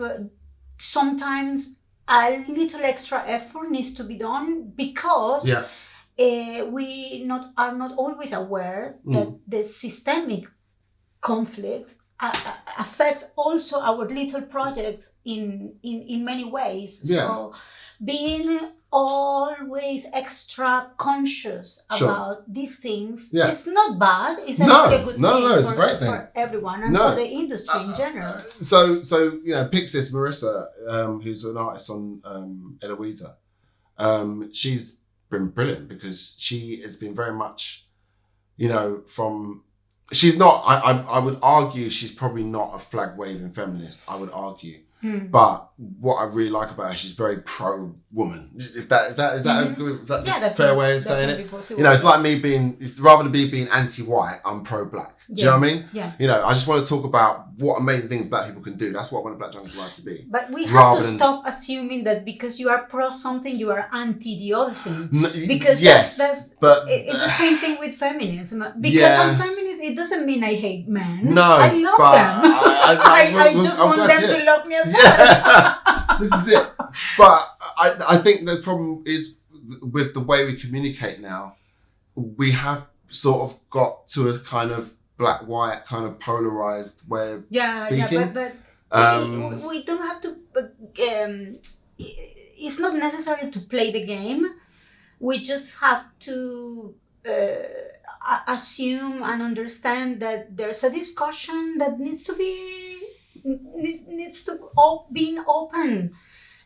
sometimes a little extra effort needs to be done because we are not always aware that the systemic conflict affects also our little projects in many ways. Yeah. So being always extra conscious about these things it's not bad. It's actually a good thing. It's a great thing for everyone and for the industry in general. So Pixis Marissa, who's an artist on Eloisa, she's been brilliant because she has been very much, she's not, I would argue she's probably not a flag waving feminist, I would argue. But what I really like about her, she's very pro woman. If that's a fair way of saying it. It's like me it's rather than me being anti-white, I'm pro-black. Do you know what I mean? Yeah. I just want to talk about what amazing things Black people can do. That's what I want Black Junglist Alliance to be. But we have to stop assuming that because you are pro something, you are anti the other thing. Because but it's the same thing with feminism. Because some feminists, it doesn't mean I hate men. No, I love them. I just want them to love me as well. Yeah, this is it. But I think the problem is with the way we communicate now, we have sort of got to a kind of black-white kind of polarized way of speaking. But we don't have to. It's not necessary to play the game. We just have to assume and understand that there's a discussion that needs to be being open.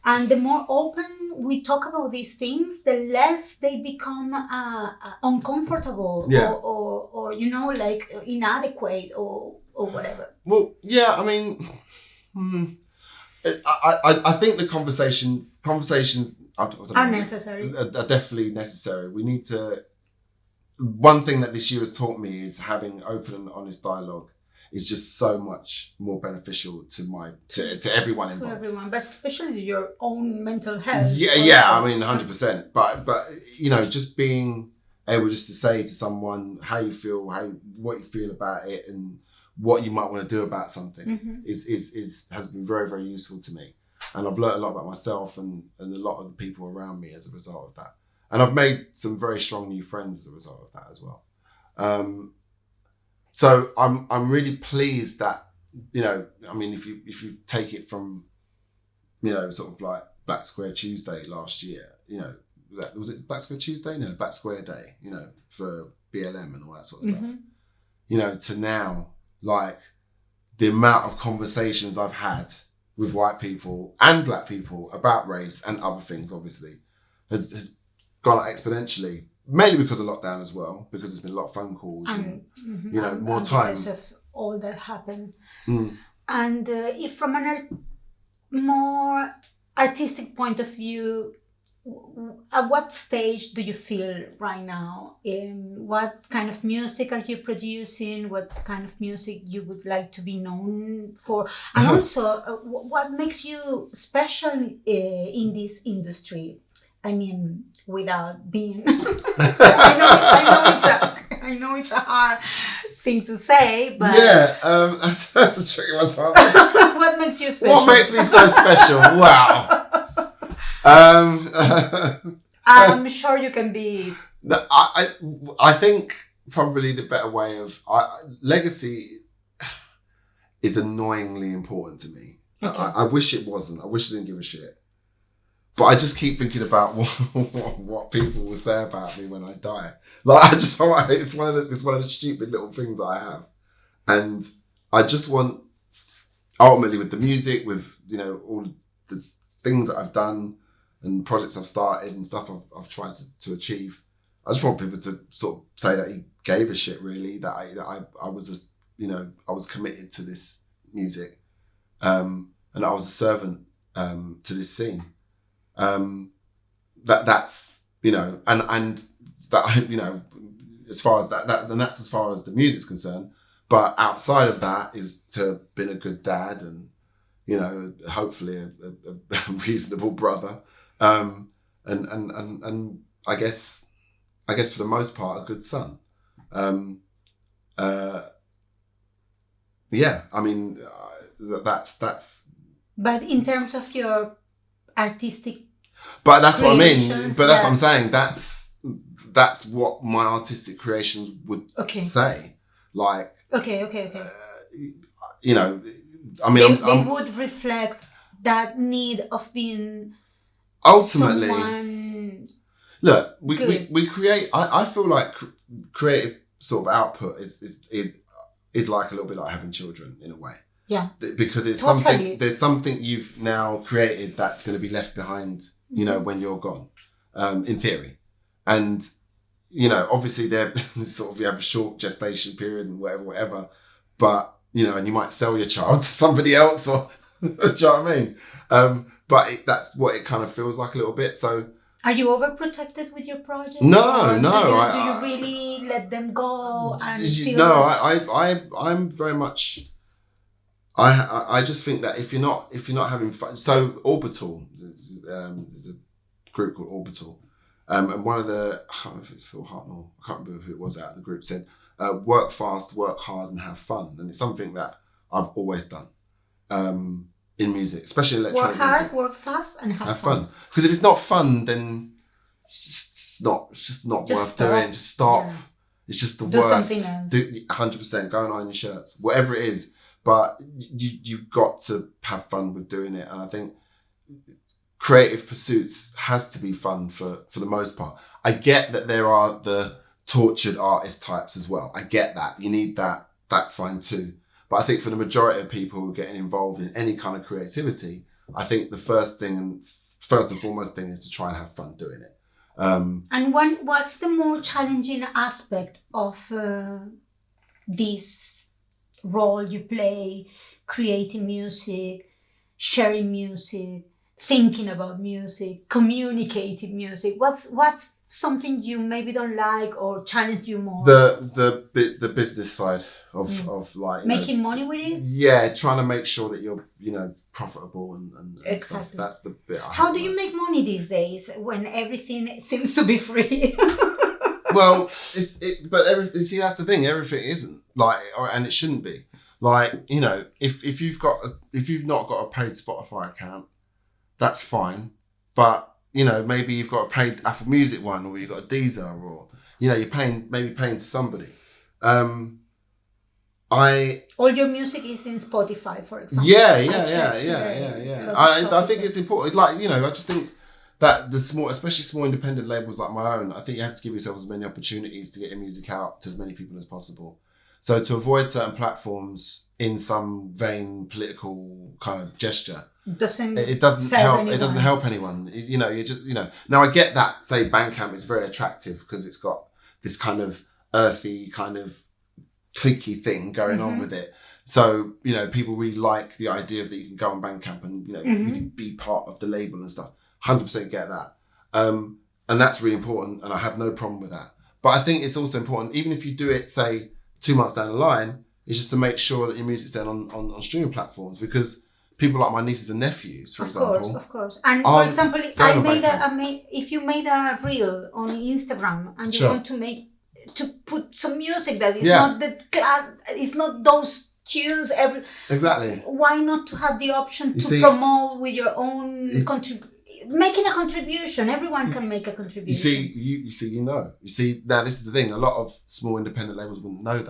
And the more open we talk about these things, the less they become uncomfortable or inadequate or whatever. Well, yeah, I mean, I think the conversations are necessary. Are definitely necessary. We need to. One thing that this year has taught me is having open and honest dialogue is just so much more beneficial to everyone involved. To everyone, but especially your own mental health. Yeah. I mean, 100%. But just being able just to say to someone how you feel, what you feel about it, and what you might want to do about something has been very, very useful to me. And I've learned a lot about myself and a lot of the people around me as a result of that. And I've made some very strong new friends as a result of that as well. So I'm really pleased that, I mean, if you take it from, sort of like Black Square Tuesday last year, was it Black Square Tuesday? No, Black Square Day, for BLM and all that sort of stuff. To now, like the amount of conversations I've had with white people and Black people about race and other things, obviously, has gone up exponentially. Mainly because of lockdown as well, because there's been a lot of phone calls and more time. Because of all that happened. And if from a more artistic point of view, At what stage do you feel right now? What kind of music are you producing? What kind of music you would like to be known for? And also, what makes you special in this industry? I mean, without being, I know it's a hard thing to say, but Yeah, that's a tricky one to answer. what makes you special? What makes me so special? Wow. I'm sure you can be. I think probably the better way of legacy is annoyingly important to me. Okay. I wish it wasn't. I wish I didn't give a shit. But I just keep thinking about what people will say about me when I die. Like it's one of the stupid little things that I have, and I just want ultimately with the music, with all the things that I've done and projects I've started and stuff I've tried to achieve. I just want people to sort of say that he gave a shit, really, that I was I was committed to this music, and I was a servant to this scene. That's and that as far as that's as far as the music's concerned. But outside of that is to have been a good dad and hopefully a reasonable brother, and I guess for the most part a good son. Yeah, I mean that's. But in terms of your artistic, but that's what I mean. But that's yeah. what I'm saying. That's what my artistic creations would say. Like, okay. I mean, they would reflect that need of being ultimately. Someone look, we create. I feel like creative sort of output is like a little bit like having children in a way. Yeah. Because it's totally. there's something you've now created that's going to be left behind, when you're gone, in theory. And, obviously there sort of, you have a short gestation period and whatever, but, and you might sell your child to somebody else or, do you know what I mean? But that's what it kind of feels like a little bit. So. Are you overprotected with your project? No. Do you really let them go and feel? No, I'm very much. I just think that if you're not having fun, so Orbital, there's a group called Orbital, and one of the, I can't remember if it's Phil Hartnell, I can't remember who it was out of the group, said, work fast, work hard, and have fun. And it's something that I've always done in music, especially electronic music. Work hard, music. work fast, and have fun. Because if it's not fun, then it's just not worth doing. Just stop. Yeah. It's just the worst. Do something else. 100%. Go and iron your shirts, whatever it is. But you've got to have fun with doing it. And I think creative pursuits has to be fun for the most part. I get that there are the tortured artist types as well. I get that. You need that. That's fine too. But I think for the majority of people who are getting involved in any kind of creativity, I think the first and foremost thing is to try and have fun doing it. And what's the more challenging aspect of this role you play, creating music, sharing music, thinking about music, communicating music? What's something you maybe don't like or challenge you more? The business side of like making money with it. Yeah, trying to make sure that you're profitable and exactly. Stuff. That's the bit. How do you make money these days when everything seems to be free? Well, see, that's the thing. Everything isn't and it shouldn't be. Like, if you've not got a paid Spotify account, that's fine. But maybe you've got a paid Apple Music one, or you've got a Deezer, or you're paying to somebody. All your music is in Spotify, for example. Yeah. I think it's important. Like, I just think that especially small independent labels like my own, I think you have to give yourself as many opportunities to get your music out to as many people as possible. So to avoid certain platforms in some vain political kind of gesture, it doesn't help. Anyone. It doesn't help anyone. You just Now I get that. Say Bankcamp is very attractive because it's got this kind of earthy, kind of cliquey thing going on with it. So people really like the idea that you can go on Bankcamp and really be part of the label and stuff. 100% get that. And that's really important, and I have no problem with that. But I think it's also important, even if you do it, say, 2 months down the line, is just to make sure that your music's then on streaming platforms, because people like my nieces and nephews, for example. Of course. And for example, if you made a reel on Instagram and you want to put some music that is it's not those tunes exactly. Why not to have the option to promote with your own making a contribution? Everyone can make a contribution. You see, now this is the thing. A lot of small independent labels wouldn't know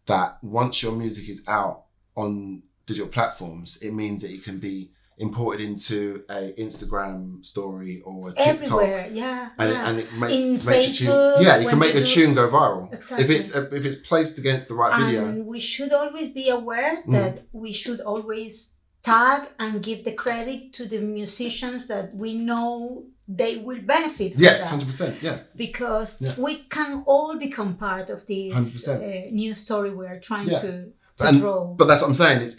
that once your music is out on digital platforms, it means that it can be imported into a Instagram story or a TikTok. Everywhere, and it makes Facebook, a tune. Yeah, you can make a tune go viral. Exactly. If it's placed against the right video. And we should always be aware that we should always tag and give the credit to the musicians that we know they will benefit from yes, that. 100%, yeah. Because we can all become part of this new story we're trying to draw. But that's what I'm saying.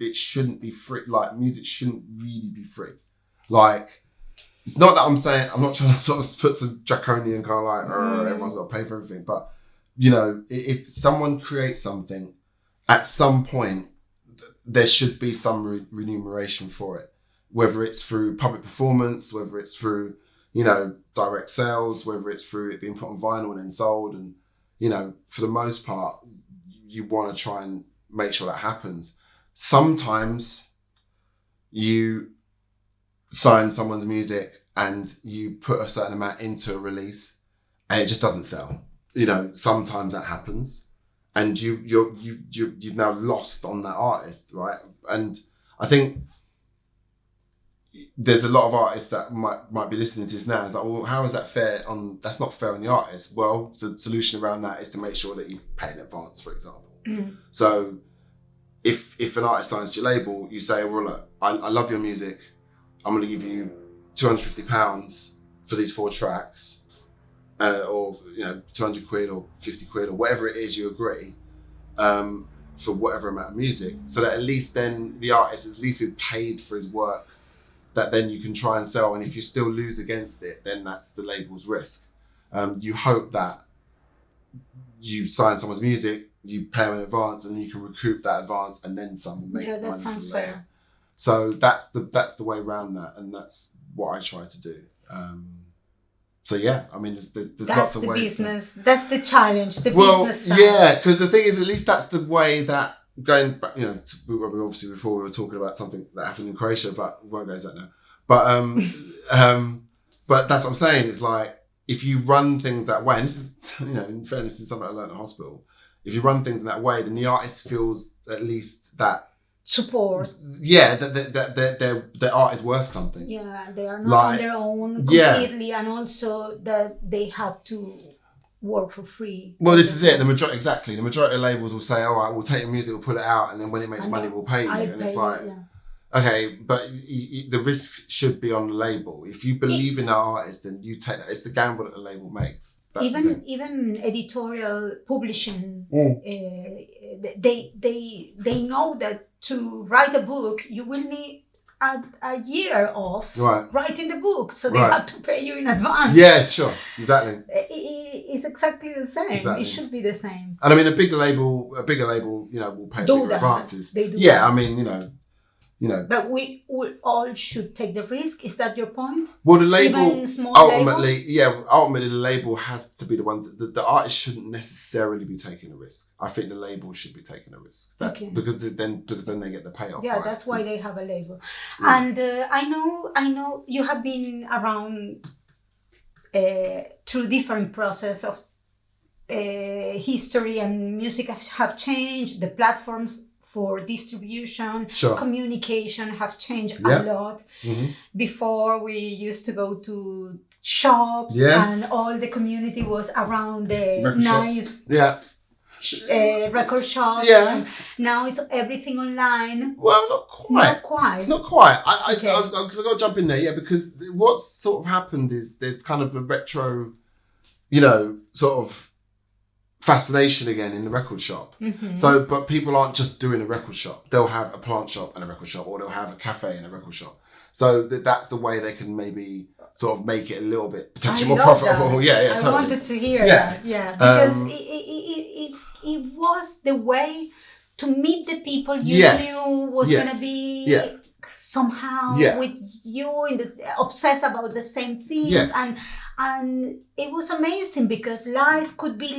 It shouldn't be free. Like, music shouldn't really be free. Like, it's not that I'm saying, I'm not trying to sort of put some draconian kind of like, everyone's got to pay for everything. But, you know, if someone creates something, at some point, there should be some remuneration for it. Whether it's through public performance, whether it's through, you know, direct sales, whether it's through it being put on vinyl and then sold. And, you know, for the most part, you want to try and make sure that happens. Sometimes you sign someone's music and you put a certain amount into a release and it just doesn't sell. You know, sometimes that happens, and you've now lost on that artist, right? And I think there's a lot of artists that might be listening to this now. It's like, well, how is that fair that's not fair on the artist? Well, the solution around that is to make sure that you pay in advance, for example. So if an artist signs to your label, you say, well, look, I love your music. I'm going to give you £250 for these 4 tracks, or, you know, 200 quid or 50 quid or whatever it is you agree, for whatever amount of music, so that at least then the artist has at least been paid for his work, that then you can try and sell. And if you still lose against it, then that's the label's risk. You hope that you sign someone's music, you pay them in advance, and you can recoup that advance and then some and make money. That sounds fair. So that's the way around that, and that's what I try to do. So yeah, I mean, there's lots of ways. Business. That's the challenge. Business side. Yeah, because the thing is, at least that's the way that, going back, you know, obviously before we were talking about something that happened in Croatia, but we won't go into that now. But that's what I'm saying. It's like, if you run things that way, and this is, you know, in fairness, this is something I learned at hospital. If you run things in that way, then the artist feels at least that support. Yeah, that their art is worth something. Yeah, they are not on their own completely, and also that they have to work for free. Well, this is it. The majority of labels will say, "All right, we'll take your music, we'll put it out, and then when it makes money, we'll pay you." And it's like, okay, but the risk should be on the label. If you believe in the artist, then you take that. It's the gamble that the label makes. Even editorial publishing, they know that to write a book, you will need a year of writing the book, so they have to pay you in advance. Yeah, sure, exactly. It's exactly the same. Exactly. It should be the same. And I mean, a bigger label, you know, will pay bigger advances. They do. Yeah, I mean, you know. But we all should take the risk. Is that your point? Well, the label ultimately, labels? ultimately the label has to be the one. The artist shouldn't necessarily be taking a risk. I think the label should be taking a risk. That's because then they get the payoff. Yeah, that's why they have a label. Yeah. And I know you have been around through different process of history, and music have changed. The platforms for distribution, communication have changed a lot. Mm-hmm. Before, we used to go to shops, and all the community was around the record shops. Yeah. And now it's everything online. Well, not quite. I've got to jump in there, because what's sort of happened is there's kind of a retro, you know, sort of fascination again in the record shop. Mm-hmm. So, but people aren't just doing a record shop. They'll have a plant shop and a record shop, or they'll have a cafe and a record shop. So that's the way they can maybe sort of make it a little bit I potentially more love profitable. that. Yeah, I totally. wanted to hear Yeah. that. Yeah, because Um, it was the way to meet the people you Yes. knew was Yes. gonna be Yeah. somehow Yeah. with you in the obsessed about the same things, Yes. and it was amazing because life could be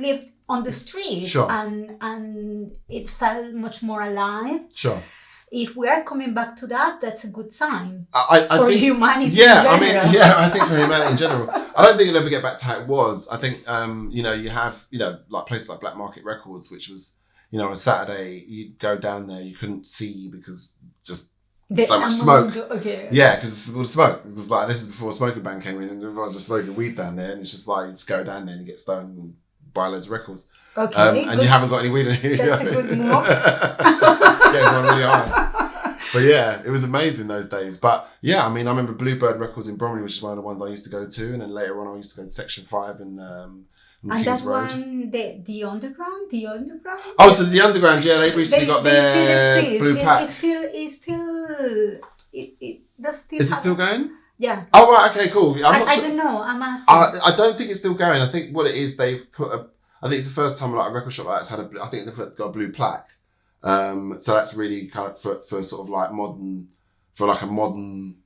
lived on the street, Sure. and it felt much more alive. Sure. If we are coming back to that, that's a good sign I for think, humanity. yeah, in I mean, general. yeah, I think for humanity in general, I don't think it'll ever get back to how it was. I think, you have, like places like Black Market Records, which was, on a Saturday, you'd go down there, you couldn't see because just so much smoke. Okay. Yeah, because it was smoke. It was like, this is before a smoking ban came in, and everyone was just smoking weed down there, and it's just like, you just go down there and you get stoned and buy loads of records. Okay. And you haven't got any weed in here. That's a good move. Yeah, everyone really high. But yeah, it was amazing those days. But yeah, I mean, I remember Bluebird Records in Bromley, which is one of the ones I used to go to, and then later on I used to go to Section 5 and and Kings that Road. one, the underground. Oh, so the underground, yeah, they've recently got their still blue pack. It does still. Is it still going? Yeah. Oh right, okay, cool. I don't know. I'm asking. I don't think it's still going. I think what it is, they've put I think it's the first time like a record shop like that's had I think they've got a blue plaque. So that's really kind of for sort of like a modern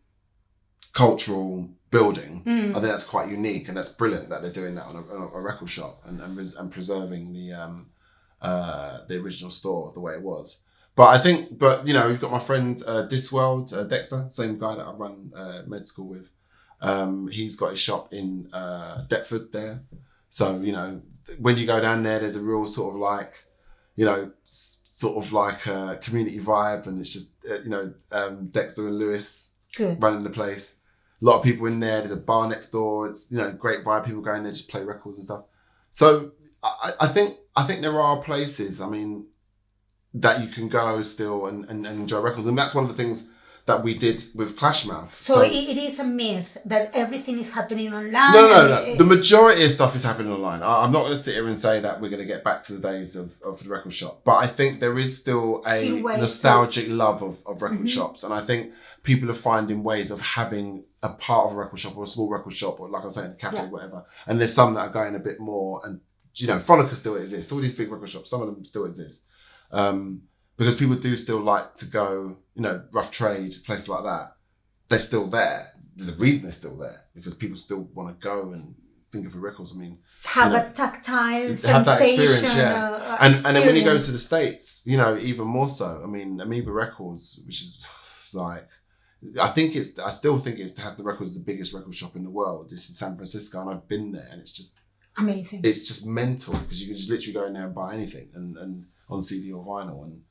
cultural building. I think that's quite unique, and that's brilliant that they're doing that on a record shop and preserving the original store the way it was. But we've got my friend Discworld, Dexter, same guy that I run med school with. He's got his shop in Deptford there. So, when you go down there, there's a real sort of like, a community vibe, and it's just, Dexter and Lewis running the place. A lot of people in there. There's a bar next door. It's, great vibe. People go in there, just play records and stuff. So I think there are places, I mean, that you can go still and enjoy records. And that's one of the things that we did with Clashmouth. So it is a myth that everything is happening online? No. The majority of stuff is happening online. I'm not going to sit here and say that we're going to get back to the days of the record shop. But I think there is still a nostalgic love of record shops. And I think people are finding ways of having a part of a record shop or a small record shop, or like I was saying, a cafe, whatever. And there's some that are going a bit more. And, Fronica still exists. All these big record shops, some of them still exist. Because people do still like to go, Rough Trade, places like that. They're still there. There's a reason they're still there, because people still want to go and think of the records. I mean, have a tactile sensation. Have that experience, yeah. And then when you go experience. to the States, even more so. I mean, Amoeba Records, which is like, I still think it has the records, the biggest record shop in the world. It's in San Francisco, and I've been there, and it's just amazing. It's just mental, because you can just literally go in there and buy anything, and on CD or vinyl, and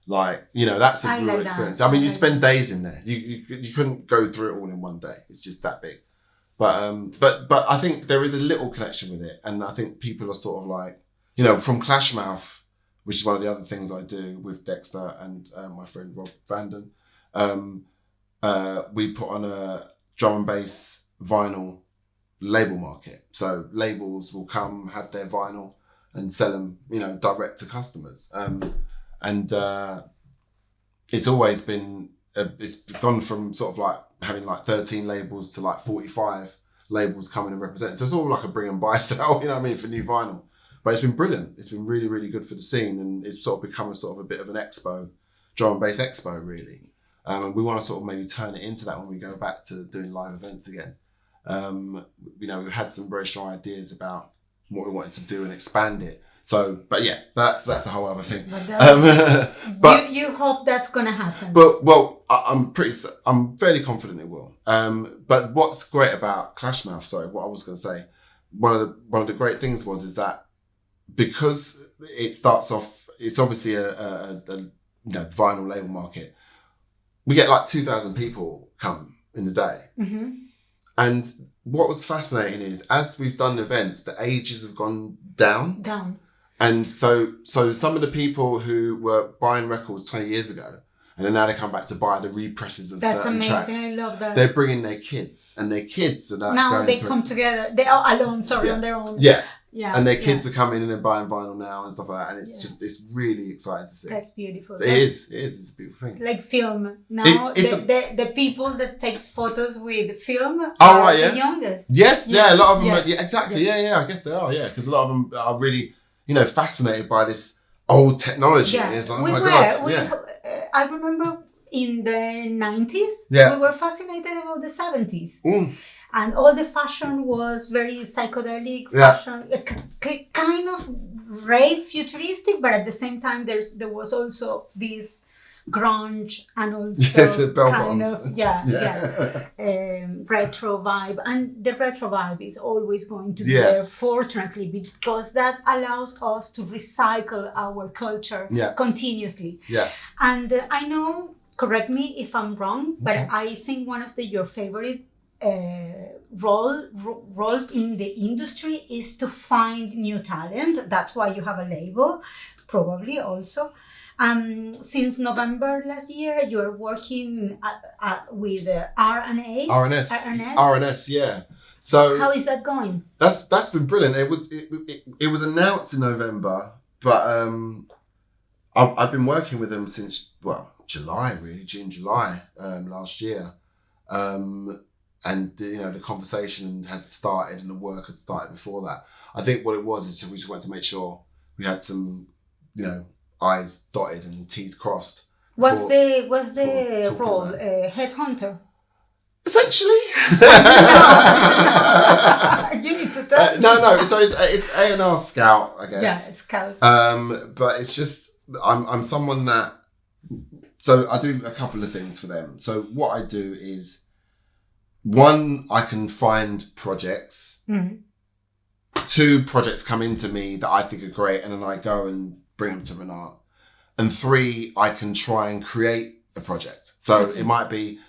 that's a real experience. I mean, you spend days in there. You couldn't go through it all in one day. It's just that big. But I think there is a little connection with it, and I think people are sort of like, from Clashmouth, which is one of the other things I do with Dexter and my friend Rob Vanden. We put on a drum and bass vinyl label market. So labels will come, have their vinyl, and sell them, direct to customers. And it's always been, it's gone from sort of like having like 13 labels to like 45 labels coming and representing. So it's all like a bring and buy sell, for new vinyl. But it's been brilliant. It's been really, really good for the scene, and it's sort of become a bit of an expo, drum and bass expo, really. And we want to sort of maybe turn it into that when we go back to doing live events again. We've had some very strong ideas about what we wanted to do and expand it. So, but yeah, that's a whole other thing. But you hope that's gonna happen. But I'm fairly confident it will. But what's great about Clashmouth? Sorry, what I was going to say. One of the great things is that because it starts off, it's obviously a vinyl label market. We get like 2,000 people come in the day. Mm-hmm. And what was fascinating is, as we've done events, the ages have gone down. And so some of the people who were buying records 20 years ago, and then now they come back to buy the represses of certain tracks. That's amazing. I love that. They're bringing their kids, and their kids are now they come together. They are alone, on their own. Yeah. Yeah. And their kids are coming in and buying vinyl now and stuff like that. And it's really exciting to see. That's beautiful. So it is. It's a beautiful thing. It's like film. Now, the people that takes photos with film are the youngest. Yes, a lot of them. Exactly. Yeah, I guess they are. Yeah, because a lot of them are really, fascinated by this old technology. Yeah. And it's like, oh my God. I remember in the 90s, we were fascinated about the 70s. And all the fashion was very psychedelic fashion, kind of rave futuristic, but at the same time there was also this grunge and also kind of retro vibe. And the retro vibe is always going to be there, fortunately, because that allows us to recycle our culture continuously. Yeah. And I know, correct me if I'm wrong, but I think one of your favorite roles in the industry is to find new talent. That's why you have a label, probably also. Since November last year, you're working with RNS, yeah. So how is that going? That's been brilliant. It was announced in November, but I've been working with them since July, really, July last year. And the conversation had started and the work had started before that. I think what it was is we just wanted to make sure we had some, I's dotted and T's crossed. Was the role headhunter? Essentially. You need to tell me. No. So it's A&R scout, I guess. Yeah, scout. But it's just I'm someone that. So I do a couple of things for them. So what I do is, one, I can find projects. Mm-hmm. 2, projects come into me that I think are great, and then I go and bring them to Renat. And 3, I can try and create a project. So it might be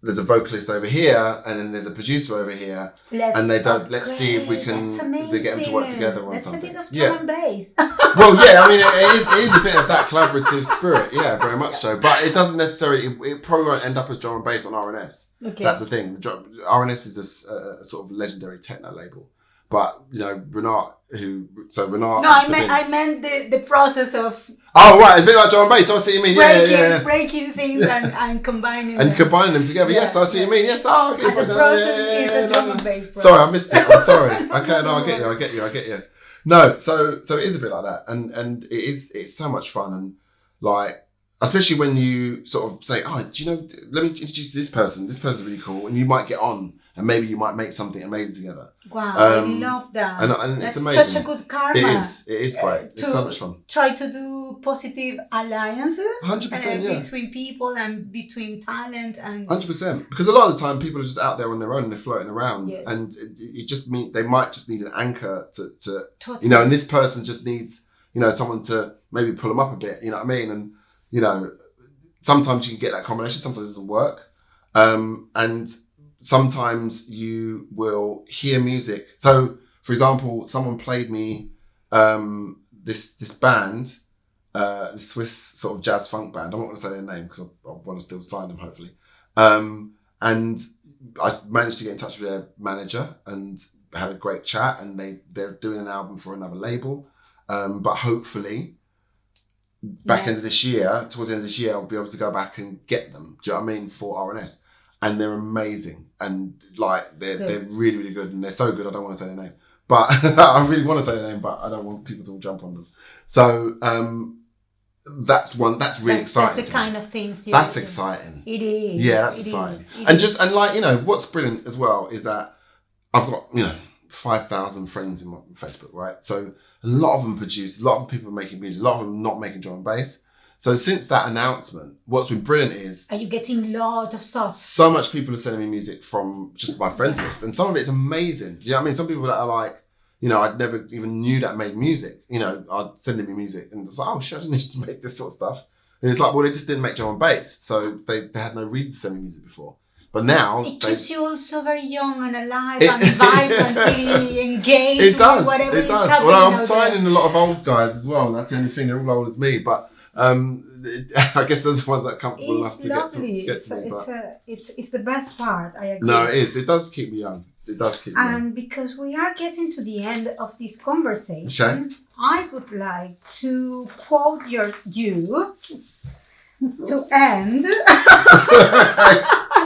there's a vocalist over here, and then there's a producer over here, let's see if we can they get them to work together on something. That's a bit of drum and bass. Well, I mean, it is a bit of that collaborative spirit, very much so. But it doesn't necessarily. It probably won't end up as drum and bass on RNS. Okay. That's the thing. RNS is a sort of legendary techno label. But Renat, Renat. No, I meant the process of. Oh right, it's a bit like drum and bass. I see what you mean. Breaking things and combining. And combining them together. Yes, I see what you mean. Yes, okay. As a process is a drum and bass. Sorry, I missed it. I'm sorry. Okay, no, I get you. No, so it is a bit like that, and it's so much fun, and like, especially when you sort of say, oh, do you know? Let me introduce you to this person. This person's really cool, and you might get on. And maybe you might make something amazing together. Wow, I love that. And that's it's amazing. Such a good karma. It is great. It's so much fun. Try to do positive alliances 100%, between people and between talent and 100%. Because a lot of the time people are just out there on their own and they're floating around, and it just they might just need an anchor to totally. And this person just needs someone to maybe pull them up a bit. You know what I mean? And sometimes you can get that combination. Sometimes it doesn't work. And sometimes you will hear music. So, for example, someone played me this band, this Swiss sort of jazz funk band. I'm not going to say their name because I want to still sign them, hopefully. And I managed to get in touch with their manager and had a great chat. And they're doing an album for another label. But hopefully, towards the end of this year, I'll be able to go back and get them. Do you know what I mean? For RNS. And they're amazing, and like they're really, really good, and they're so good. I don't want to say their name, but I really want to say their name, but I don't want people to all jump on them. So that's one. That's really exciting. That's the kind of things. That's exciting. It is. Yeah, that's exciting. And like what's brilliant as well is that I've got 5,000 friends in my Facebook, right? So a lot of them produce, a lot of people are making music, a lot of them not making drum and bass. So since that announcement, what's been brilliant is... Are you getting a lot of stuff? So much people are sending me music from just my friends list. And some of it's amazing. Do you know what I mean? Some people that are like, I'd never even knew that made music. I'd sending me music and it's like, oh shit, I didn't used to make this sort of stuff. And it's like, well, they just didn't make drum and bass. So they had no reason to send me music before. But now... It keeps you also very young and alive and vibrantly engaged. It does. Whatever it does. Well, I'm signing a lot of old guys as well. And that's the only thing. They're all old as me. But... I guess those ones that are comfortable enough to get to me. It's the best part. I agree. No, it is. It does keep me young. It does keep me young. And because we are getting to the end of this conversation, I would like to quote you to end.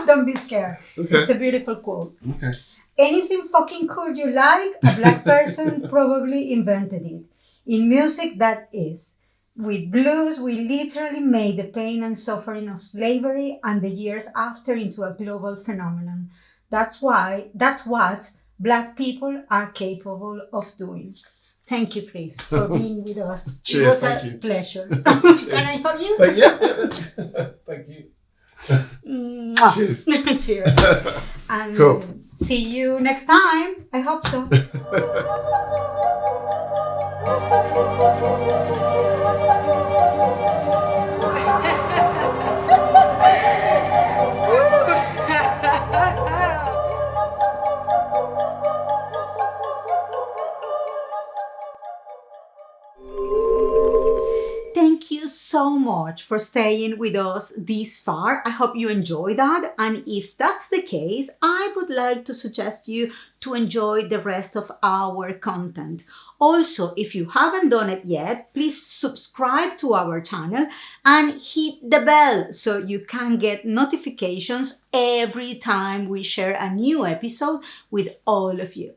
Don't be scared. Okay. It's a beautiful quote. Okay. Anything fucking cool you like, a black person probably invented it. In music, that is. With blues, we literally made the pain and suffering of slavery and the years after into a global phenomenon. That's what black people are capable of doing. Thank you, Chris, for being with us. Cheers, It was thank a you. pleasure. Cheers. Can I hug you? Yeah. Thank you. Mwah. Cheers. Cheers. And Cool. see you next time. I hope so. Thank you so much for staying with us this far. I hope you enjoy that. And if that's the case, I would like to suggest you to enjoy the rest of our content. Also, if you haven't done it yet, please subscribe to our channel and hit the bell so you can get notifications every time we share a new episode with all of you.